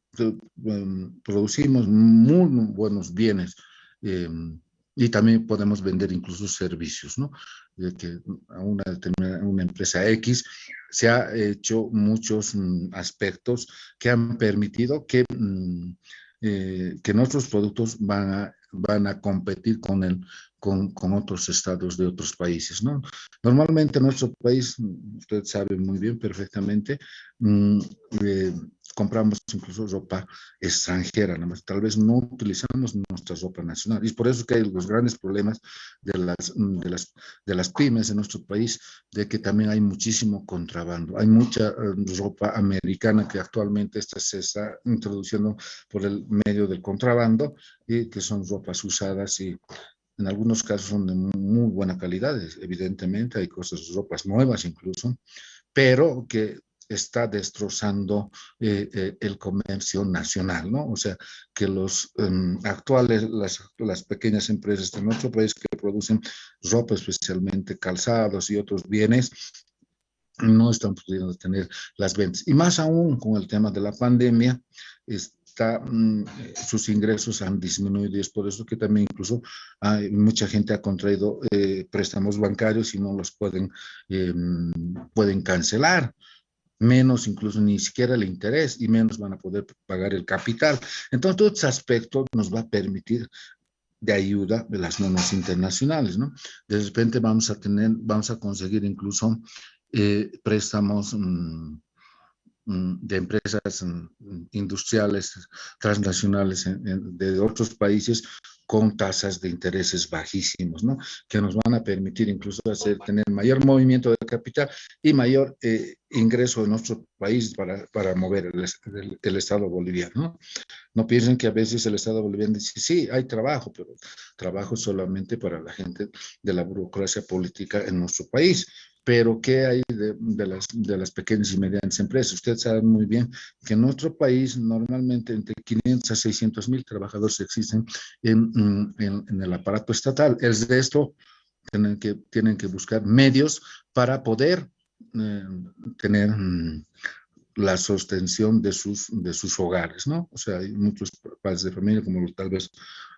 producimos muy buenos bienes y también podemos vender incluso servicios, ¿no? De que a una empresa X se ha hecho muchos aspectos que han permitido que nuestros productos van a competir con otros estados de otros países, ¿no? Normalmente en nuestro país, usted sabe muy bien, perfectamente, eh, compramos incluso ropa extranjera, nada más. Tal vez no utilizamos nuestra ropa nacional. Y es por eso que hay los grandes problemas de las pymes en nuestro país, de que también hay muchísimo contrabando. Hay mucha ropa americana que actualmente se está introduciendo por el medio del contrabando y que son ropas usadas y en algunos casos son de muy buena calidad, evidentemente, hay cosas, ropas nuevas incluso, pero que está destrozando el comercio nacional, ¿no? O sea, que los actuales, las pequeñas empresas de nuestro país que producen ropa, especialmente calzados y otros bienes, no están pudiendo tener las ventas. Y más aún con el tema de la pandemia, sus ingresos han disminuido y es por eso que también incluso mucha gente ha contraído préstamos bancarios y no los pueden cancelar, menos incluso ni siquiera el interés y menos van a poder pagar el capital. Entonces, todo este aspecto nos va a permitir de ayuda de las normas internacionales, ¿no? De repente vamos a conseguir incluso préstamos de empresas industriales transnacionales de otros países con tasas de intereses bajísimos, ¿no? Que nos van a permitir incluso tener mayor movimiento de capital y mayor ingreso en nuestro país para mover el Estado boliviano, ¿no? No piensen que a veces el Estado boliviano dice, sí, hay trabajo, pero trabajo solamente para la gente de la burocracia política en nuestro país. Pero ¿qué hay de las pequeñas y medianas empresas? Usted sabe muy bien que en nuestro país normalmente entre 500 a 600 mil trabajadores existen en el aparato estatal. Es de esto tienen que buscar medios para poder tener la sostención de sus hogares, ¿no? O sea, hay muchos padres de familia, como tal vez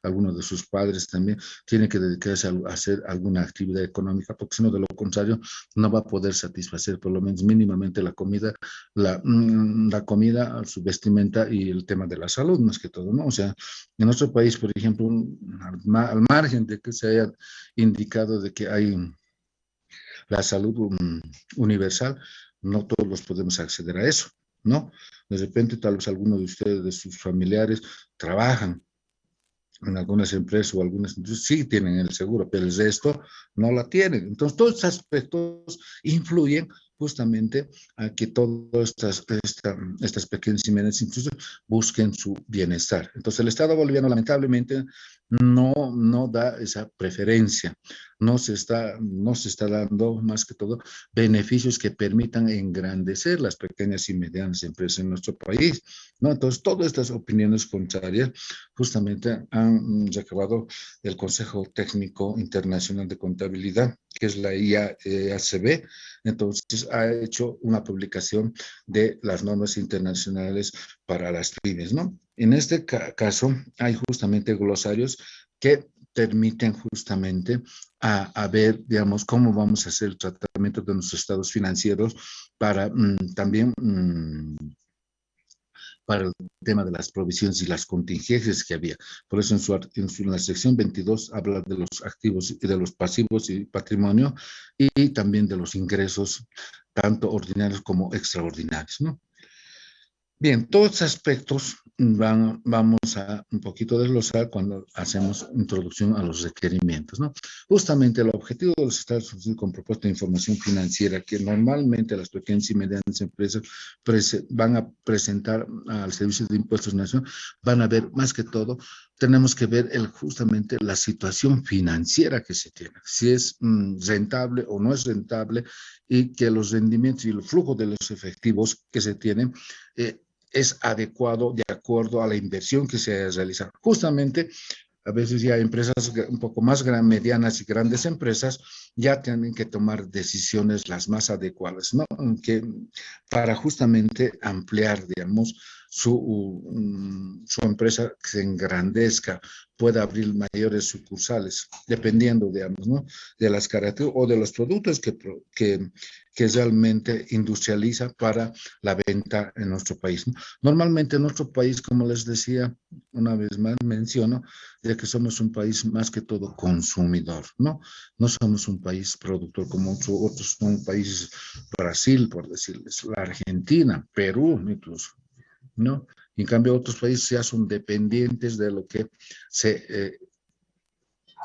algunos de sus padres también, tienen que dedicarse a hacer alguna actividad económica, porque si no, de lo contrario, no va a poder satisfacer por lo menos mínimamente la comida, su vestimenta y el tema de la salud, más que todo, ¿no? O sea, en nuestro país, por ejemplo, al margen de que se haya indicado de que hay la salud universal, no todos los podemos acceder a eso, ¿no? De repente, tal vez algunos de ustedes, de sus familiares, trabajan en algunas empresas o algunas industrias, sí tienen el seguro, pero el resto no la tienen. Entonces, todos estos aspectos influyen justamente a que todas estas pequeñas y medianas industrias busquen su bienestar. Entonces, el Estado boliviano lamentablemente no da esa preferencia, no se está dando más que todo beneficios que permitan engrandecer las pequeñas y medianas empresas en nuestro país, ¿no? Entonces, todas estas opiniones contrarias justamente han recabado el Consejo Técnico Internacional de Contabilidad, que es la IACB. Entonces ha hecho una publicación de las normas internacionales para las pymes, ¿no? En este caso hay justamente glosarios que permiten justamente a ver, digamos, cómo vamos a hacer el tratamiento de nuestros estados financieros para también para el tema de las provisiones y las contingencias que había. Por eso en la sección 22 habla de los activos y de los pasivos y patrimonio y también de los ingresos, tanto ordinarios como extraordinarios, ¿no? Bien, todos estos aspectos vamos a un poquito desglosar cuando hacemos introducción a los requerimientos, ¿no? Justamente el objetivo de los estados con propuesta de información financiera que normalmente las pequeñas y medianas empresas van a presentar al Servicio de Impuestos Nacionales, van a ver más que todo, tenemos que ver justamente la situación financiera que se tiene, si es rentable o no es rentable y que los rendimientos y el flujo de los efectivos que se tienen es adecuado de acuerdo a la inversión que se haya realizado. Justamente, a veces ya empresas un poco más medianas y grandes empresas ya tienen que tomar decisiones las más adecuadas, ¿no? Para justamente ampliar, digamos, su empresa que se engrandezca, pueda abrir mayores sucursales, dependiendo, digamos, ¿no? De las características o de los productos que realmente industrializa para la venta en nuestro país, ¿no? Normalmente en nuestro país, como les decía, una vez más menciono, de que somos un país más que todo consumidor, ¿no? No somos un país productor como otros son países, Brasil, por decirles, la Argentina, Perú incluso, ¿no? En cambio, otros países ya son dependientes de lo que se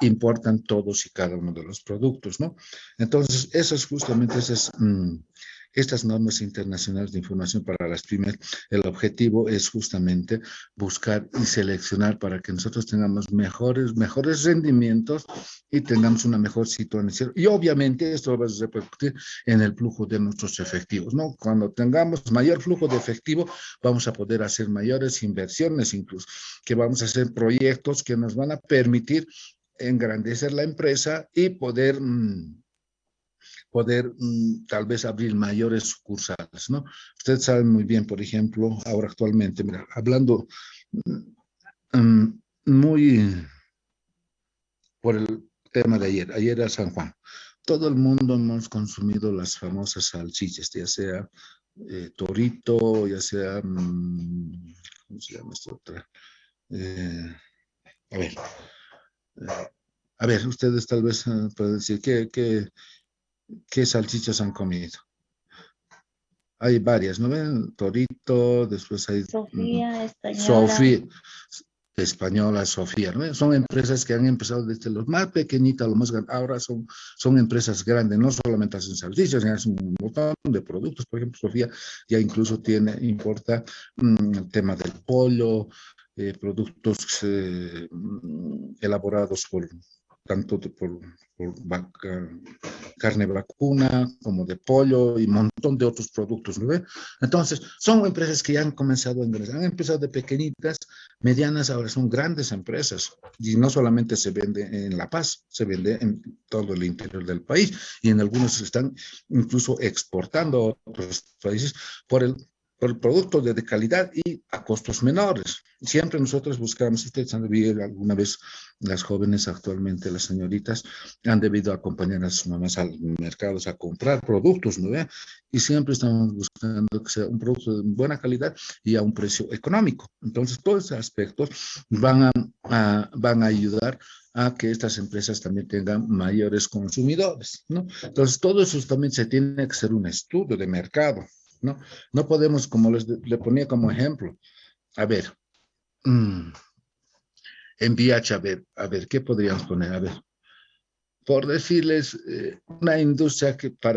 importan todos y cada uno de los productos, ¿no? Entonces, eso es justamente estas normas internacionales de información para las pymes, el objetivo es justamente buscar y seleccionar para que nosotros tengamos mejores rendimientos y tengamos una mejor situación. Y obviamente esto va a repercutir en el flujo de nuestros efectivos, ¿no? Cuando tengamos mayor flujo de efectivo, vamos a poder hacer mayores inversiones, incluso que vamos a hacer proyectos que nos van a permitir engrandecer la empresa y poder tal vez abrir mayores sucursales, ¿no? Ustedes saben muy bien, por ejemplo, ahora actualmente, mira, hablando muy por el tema de ayer era San Juan. Todo el mundo hemos consumido las famosas salchichas, ya sea Torito, ya sea, ¿cómo se llama esta otra? A ver, ustedes tal vez pueden decir, ¿qué salchichas han comido? Hay varias, ¿no ven? Torito, después hay Sofía, española. Sofía, española, Sofía, ¿no? Son empresas que han empezado desde los más pequeñitos a los más grandes. Ahora son empresas grandes, no solamente hacen salchichas, hacen un montón de productos. Por ejemplo, Sofía ya incluso importa el tema del pollo, productos elaborados tanto por carne vacuna como de pollo y un montón de otros productos, ¿no? Entonces, son empresas que ya han comenzado a ingresar, han empezado de pequeñitas, medianas, ahora son grandes empresas y no solamente se vende en La Paz, se vende en todo el interior del país y en algunos están incluso exportando a otros países por el producto de calidad y a costos menores. Siempre nosotros buscamos, ustedes han debido alguna vez, las jóvenes actualmente, las señoritas, han debido acompañar a sus mamás al mercado a comprar productos, ¿no? Y siempre estamos buscando que sea un producto de buena calidad y a un precio económico. Entonces, todos esos aspectos van a ayudar a que estas empresas también tengan mayores consumidores, ¿no? Entonces, todo eso también se tiene que hacer un estudio de mercado, ¿no? No podemos, como le ponía como ejemplo, a ver, en VIH, a ver, ¿qué podríamos poner? A ver, por decirles, una industria que a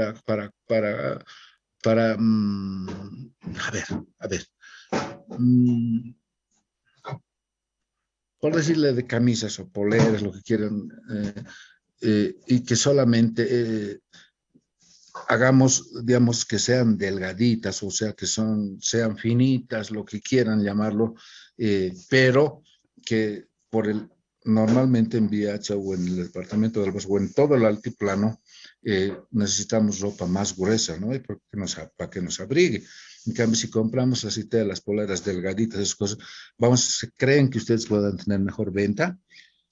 ver, por decirle de camisas o poleras, lo que quieran, y que solamente hagamos, digamos, que sean delgaditas, o sea, que sean finitas, lo que quieran llamarlo, pero que normalmente en VIH o en el departamento del Bosque o en todo el altiplano necesitamos ropa más gruesa, ¿no? Para que nos abrigue. En cambio, si compramos así las poleras delgaditas, esas cosas, creen que ustedes puedan tener mejor venta,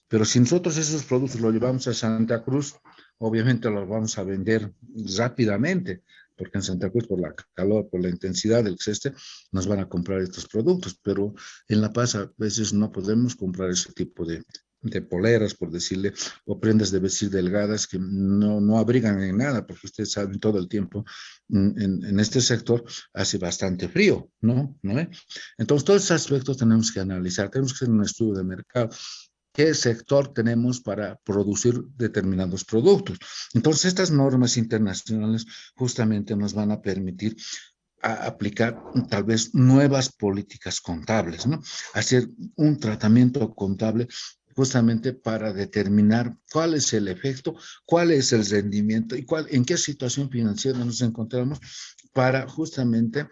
pero si nosotros esos productos los llevamos a Santa Cruz, obviamente los vamos a vender rápidamente, porque en Santa Cruz, por la calor, por la intensidad del que nos van a comprar estos productos, pero en La Paz a veces no podemos comprar ese tipo de poleras, por decirle, o prendas de vestir delgadas que no abrigan en nada, porque ustedes saben todo el tiempo en este sector hace bastante frío, ¿no? Entonces, todos esos aspectos tenemos que analizar, tenemos que hacer un estudio de mercado. ¿Qué sector tenemos para producir determinados productos? Entonces, estas normas internacionales justamente nos van a permitir aplicar tal vez nuevas políticas contables, ¿no? Hacer un tratamiento contable justamente para determinar cuál es el efecto, cuál es el rendimiento y en qué situación financiera nos encontramos para justamente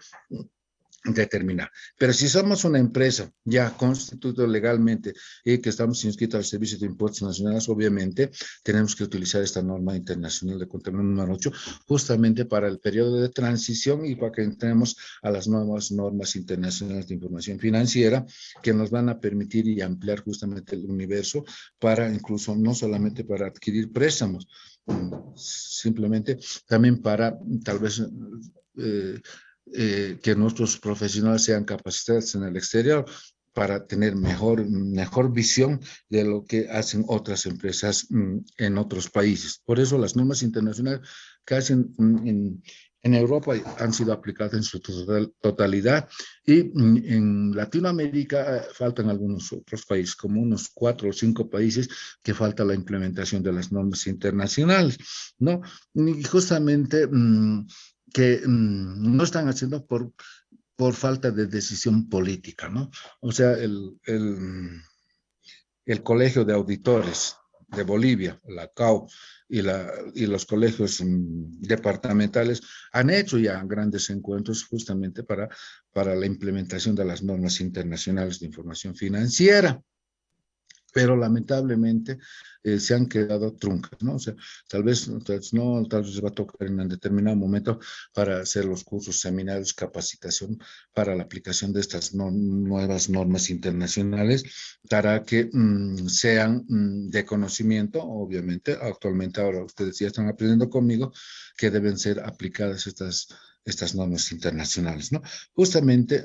determinar. Pero si somos una empresa ya constituida legalmente y que estamos inscritos al Servicio de Impuestos Nacionales, obviamente tenemos que utilizar esta norma internacional de contabilidad número 8 justamente para el periodo de transición y para que entremos a las nuevas normas internacionales de información financiera que nos van a permitir y ampliar justamente el universo para incluso no solamente para adquirir préstamos, simplemente también para tal vez que nuestros profesionales sean capacitados en el exterior para tener mejor visión de lo que hacen otras empresas en otros países. Por eso las normas internacionales que hacen en Europa han sido aplicadas en su totalidad y en Latinoamérica faltan algunos otros países, como unos 4 o 5 países que falta la implementación de las normas internacionales, ¿no? Y justamente que no están haciendo por falta de decisión política, ¿no? O sea, el Colegio de Auditores de Bolivia, la CAU, y los colegios departamentales han hecho ya grandes encuentros justamente para la implementación de las normas internacionales de información financiera, pero lamentablemente se han quedado truncas, ¿no? O sea, tal vez no, tal vez va a tocar en un determinado momento para hacer los cursos, seminarios, capacitación para la aplicación de estas nuevas normas internacionales, para que sean de conocimiento, obviamente. Actualmente ahora ustedes ya están aprendiendo conmigo que deben ser aplicadas estas normas internacionales, ¿no? Justamente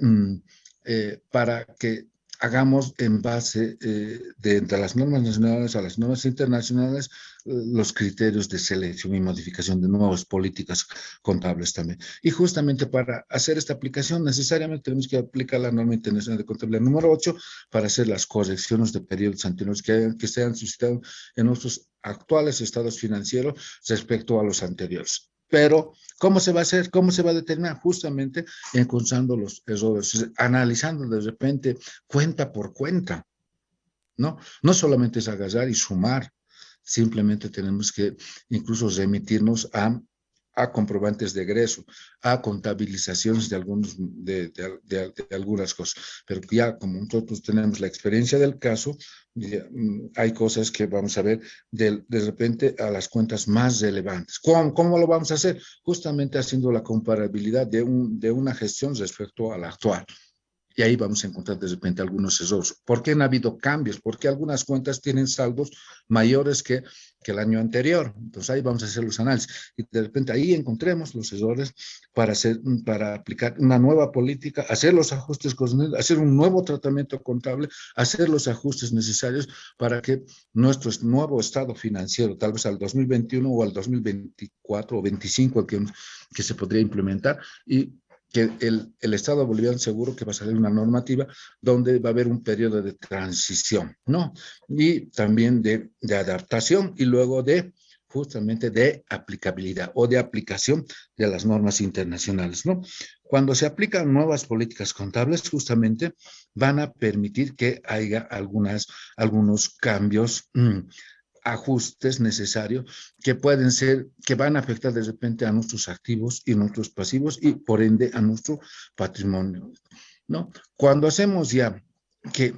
para que hagamos en base de entre las normas nacionales a las normas internacionales los criterios de selección y modificación de nuevas políticas contables también. Y justamente para hacer esta aplicación necesariamente tenemos que aplicar la norma internacional de contabilidad número 8 para hacer las correcciones de periodos anteriores que se han suscitado en nuestros actuales estados financieros respecto a los anteriores. Pero, ¿cómo se va a hacer? ¿Cómo se va a determinar? Justamente encontrando los errores, analizando de repente cuenta por cuenta, ¿no? No solamente es agarrar y sumar, simplemente tenemos que incluso remitirnos a comprobantes de egreso, a contabilizaciones de algunas cosas. Pero ya como nosotros tenemos la experiencia del caso, ya, hay cosas que vamos a ver de repente a las cuentas más relevantes. ¿Cómo lo vamos a hacer? Justamente haciendo la comparabilidad de una gestión respecto a la actual. Y ahí vamos a encontrar de repente algunos errores. ¿Por qué han habido cambios? Porque algunas cuentas tienen saldos mayores que el año anterior. Entonces ahí vamos a hacer los análisis. Y de repente ahí encontremos los errores para aplicar una nueva política, hacer los ajustes correspondientes, hacer un nuevo tratamiento contable, hacer los ajustes necesarios para que nuestro nuevo estado financiero, tal vez al 2021 o al 2024 o 25, que se podría implementar, y que el Estado boliviano seguro que va a salir una normativa donde va a haber un periodo de transición, ¿no? Y también de adaptación y luego justamente de aplicabilidad o de aplicación de las normas internacionales, ¿no? Cuando se aplican nuevas políticas contables, justamente van a permitir que haya algunos cambios ajustes necesarios que pueden ser, que van a afectar de repente a nuestros activos y nuestros pasivos y por ende a nuestro patrimonio, ¿no? Cuando hacemos ya que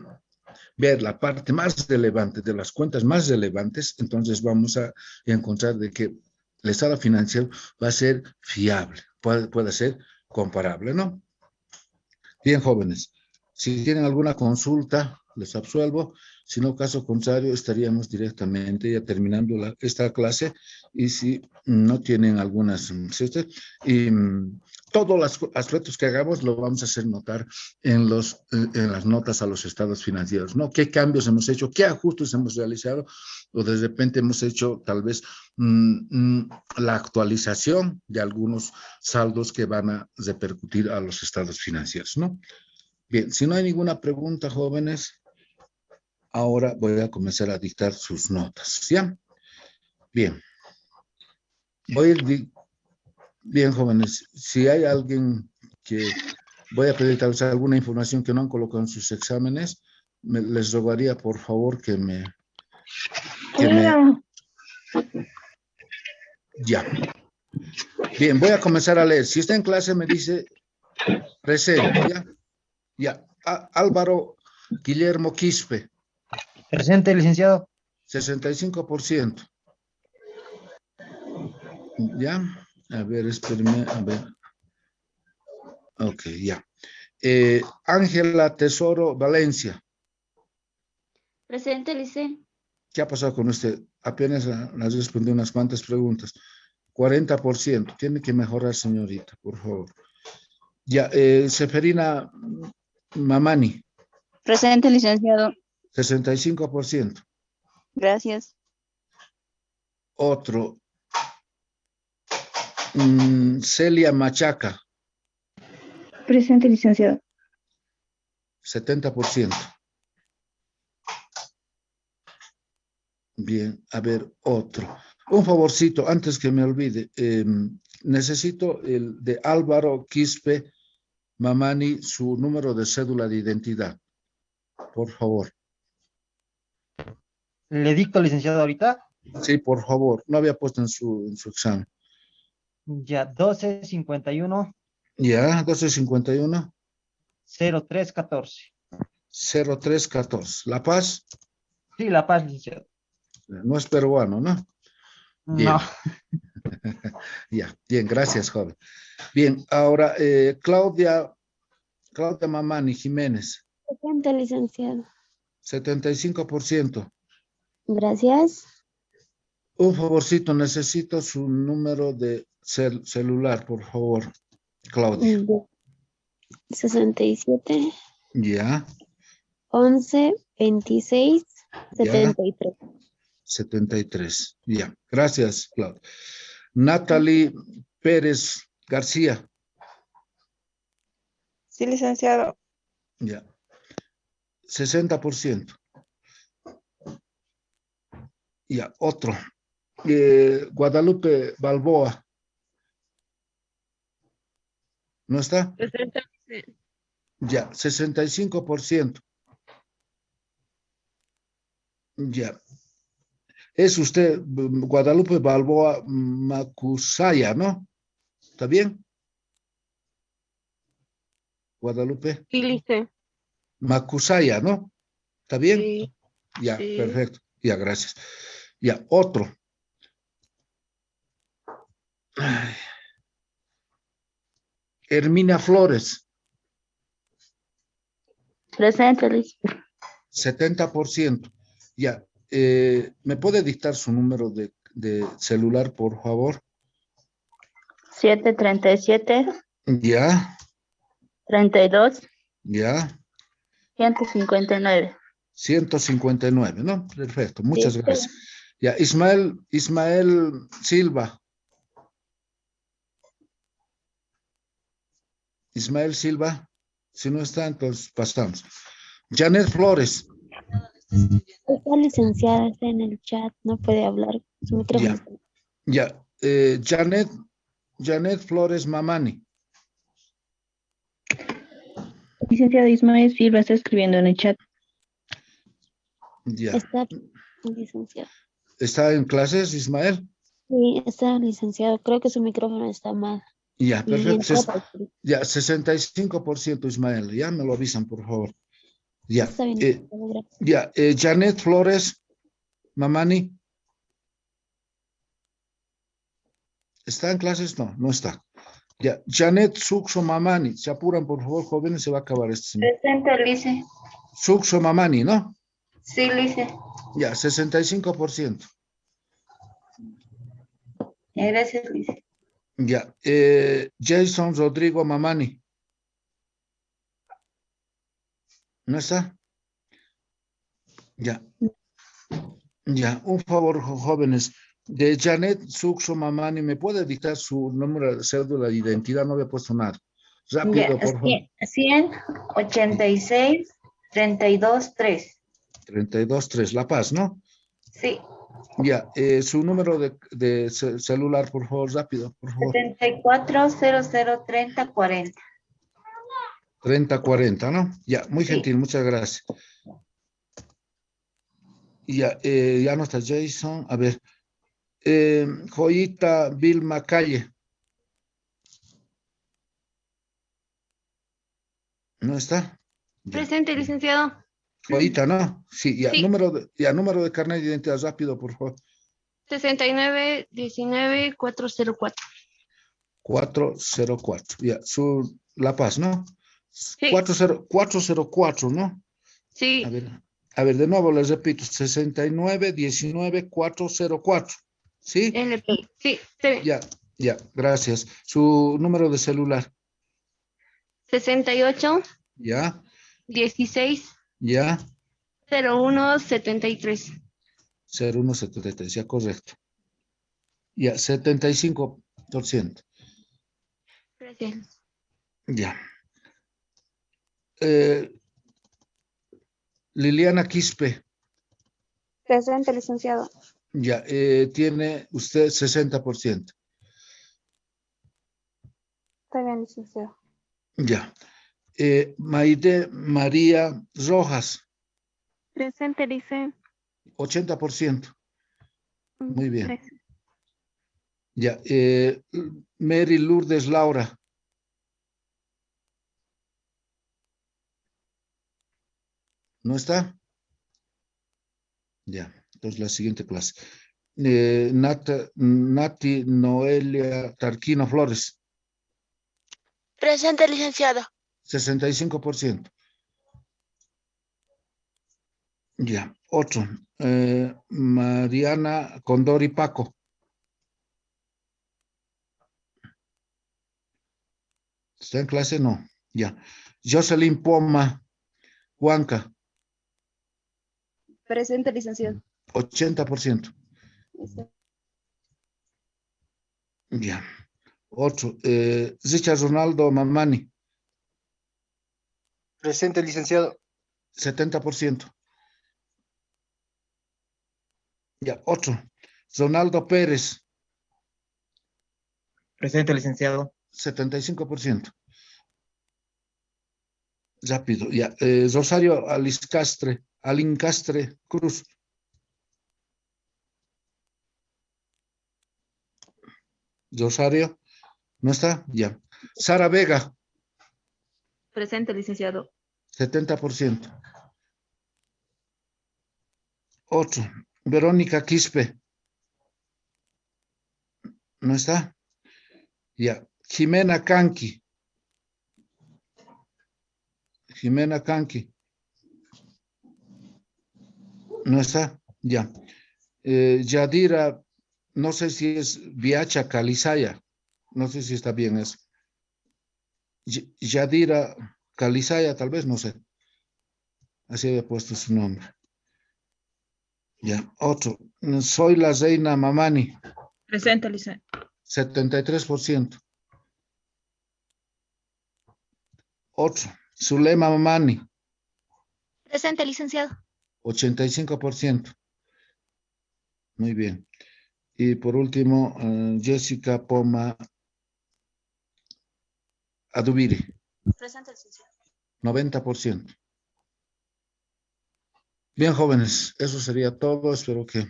ver la parte más relevante de las cuentas más relevantes, entonces vamos a encontrar de que el estado financiero va a ser fiable, puede ser comparable, ¿no? Bien, jóvenes, si tienen alguna consulta, les absuelvo. Si no, caso contrario, estaríamos directamente ya terminando esta clase. Y si no tienen algunas, y todos los aspectos que hagamos lo vamos a hacer notar en las notas a los estados financieros, ¿no? ¿Qué cambios hemos hecho? ¿Qué ajustes hemos realizado? O de repente hemos hecho tal vez la actualización de algunos saldos que van a repercutir a los estados financieros, ¿no? Bien, si no hay ninguna pregunta, jóvenes, ahora voy a comenzar a dictar sus notas, ¿ya? Bien. Bien, jóvenes, si hay alguien que voy a pedir tal vez alguna información que no han colocado en sus exámenes, les rogaría por favor que me ya. Bien, voy a comenzar a leer. Si está en clase me dice presente, ¿ya? Ya. Álvaro Guillermo Quispe. Presente, licenciado. 65%. ¿Ya? A ver, espérenme, a ver. Ok, ya. Ángela Tesoro Valencia. Presente, Lice. ¿Qué ha pasado con usted? Apenas las respondí unas cuantas preguntas. 40%. Tiene que mejorar, señorita, por favor. Ya, Seferina Mamani. Presente, licenciado. 65%. Gracias. Otro. Celia Machaca. Presente, licenciado. 70%. Bien, a ver, otro. Un favorcito, antes que me olvide, necesito el de Álvaro Quispe Mamani, su número de cédula de identidad. Por favor. Le dicto, licenciado, ahorita. Sí, por favor. No había puesto en su examen. Ya, 1251 Ya, 1251 0314. 0314. La Paz, Sí, La Paz, licenciado. no es peruano, ¿no? Bien. No. Ya, bien, gracias, joven. Bien, ahora Claudia Mamani Jiménez, Presente, licenciado. 75%. Gracias. Un favorcito, necesito su número de celular, por favor, Claudia. 67, Ya, 11, 26, ya, 73. 73. Ya, gracias, Claudia. Natalie Pérez García. Sí, licenciado. Ya, 60%. Ya, otro. Guadalupe Balboa. ¿No está? Presente. Ya, 65%. Ya. Es usted Guadalupe Balboa Macusaya, ¿no? ¿Está bien? Guadalupe Sí, lice. Macusaya, ¿no? ¿Está bien? Sí. Ya, Sí. perfecto. Ya, gracias. Ya, otro. Ay. Herminia Flores, Presente, lice. 70%. Ya, ¿me puede dictar su número de celular, por favor? 737, Ya, 32, ya, 159. 159, ¿no? Perfecto, muchas Sí. gracias. Ya, Ismael Silva. Ismael Silva, si no está, entonces pasamos. Janet Flores, Está licenciada, está en el chat, no puede hablar. Su micrófono ya, está. ya. Janet Flores Mamani, Licenciado Ismael Silva está escribiendo en el chat. ya. Está licenciado. ¿Está en clases, Ismael? Sí, está licenciado. Creo que su micrófono está mal. Ya, Y perfecto. entra Ya, 65%, Ismael. Ya me lo avisan, por favor. Ya, Está bien, licenciado, gracias. ya. Janet Flores Mamani. ¿Está en clases? No, no está. Ya, Janet Suxo Mamani. Se apuran, por favor, jóvenes, se va a acabar este semestre. Presente, lice. Suxo Mamani, ¿no? Sí, lice. Ya, 65%. Gracias, lice. Ya, Jason Rodrigo Mamani. ¿No está? Ya. Ya, un favor, jóvenes. De Janet Suxo Mamani, ¿me puede dictar su número de cédula de identidad? No había puesto nada. Rápido, por favor. 186, 32, 3. 323, La Paz, ¿no? Sí. Ya, su número de celular, por favor, rápido, por favor. 74, 00, 30, 40. 3040, ¿no? Ya, muy Sí. gentil, muchas gracias. Ya, ya no está Jason. A ver, Joyita Vilma Calle. ¿No está? Ya. Presente, licenciado. Joyita, ¿no? Sí, ya, Sí. número de carnet de identidad, rápido, por favor. 69, 19, 404. 404. Ya, La Paz, ¿no? Sí. 404, ¿no? Sí. A ver, de nuevo les repito, 69, 19, 404. ¿Sí? LP. Sí, está bien. Ya, gracias. Su número de celular. 68, Ya, 16, ya, 01, 73. 0173, ya, correcto. Ya, 75%. Gracias. Ya. Liliana Quispe, Presente, licenciado. ya, tiene usted 60%. Está bien, licenciado. Ya. Maide María Rojas, Presente, dice. 80%. Muy bien. Presente. Ya. Mary Lourdes Laura. ¿No está? Ya. Entonces la siguiente clase. Nati Noelia Tarquino Flores. Presente, licenciado. 65%. Ya. Otro. Mariana Condori Paco. ¿Está en clase? No. Ya. Jocelyn Poma Huanca. Presente, licenciado. 80%. Ya. Otro. Richard Ronaldo Mamani. Presente, licenciado. 70%. Ya. Otro. Ronaldo Pérez. Presente, licenciado. 75%. Rápido. Ya. Rosario Alincastre Cruz. Rosario. ¿No está? Ya. Sara Vega. Presente, licenciado. 70%. Otro. Verónica Quispe. ¿No está? Ya. Jimena Canqui. Jimena Canqui. ¿No está? Ya. Yadira, no sé si es Viacha Calizaya. No sé si está bien eso. Yadira Calizaya, tal vez, no sé. Así había puesto su nombre. Ya. Otro. Soy la Reina Mamani. Presente, licenciado. 73%. Otro. Zulema Mamani. Presente, licenciado. 85%. Muy bien. Y por último, Jessica Poma Adubiri. Presente, licenciado. 90%. Bien, jóvenes, eso sería todo. Espero que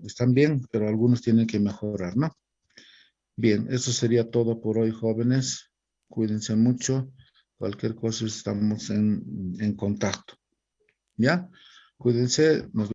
están bien, pero algunos tienen que mejorar, ¿no? Bien, eso sería todo por hoy, jóvenes. Cuídense mucho. Cualquier cosa estamos en contacto. ¿Ya? Cuídense. Nos vemos.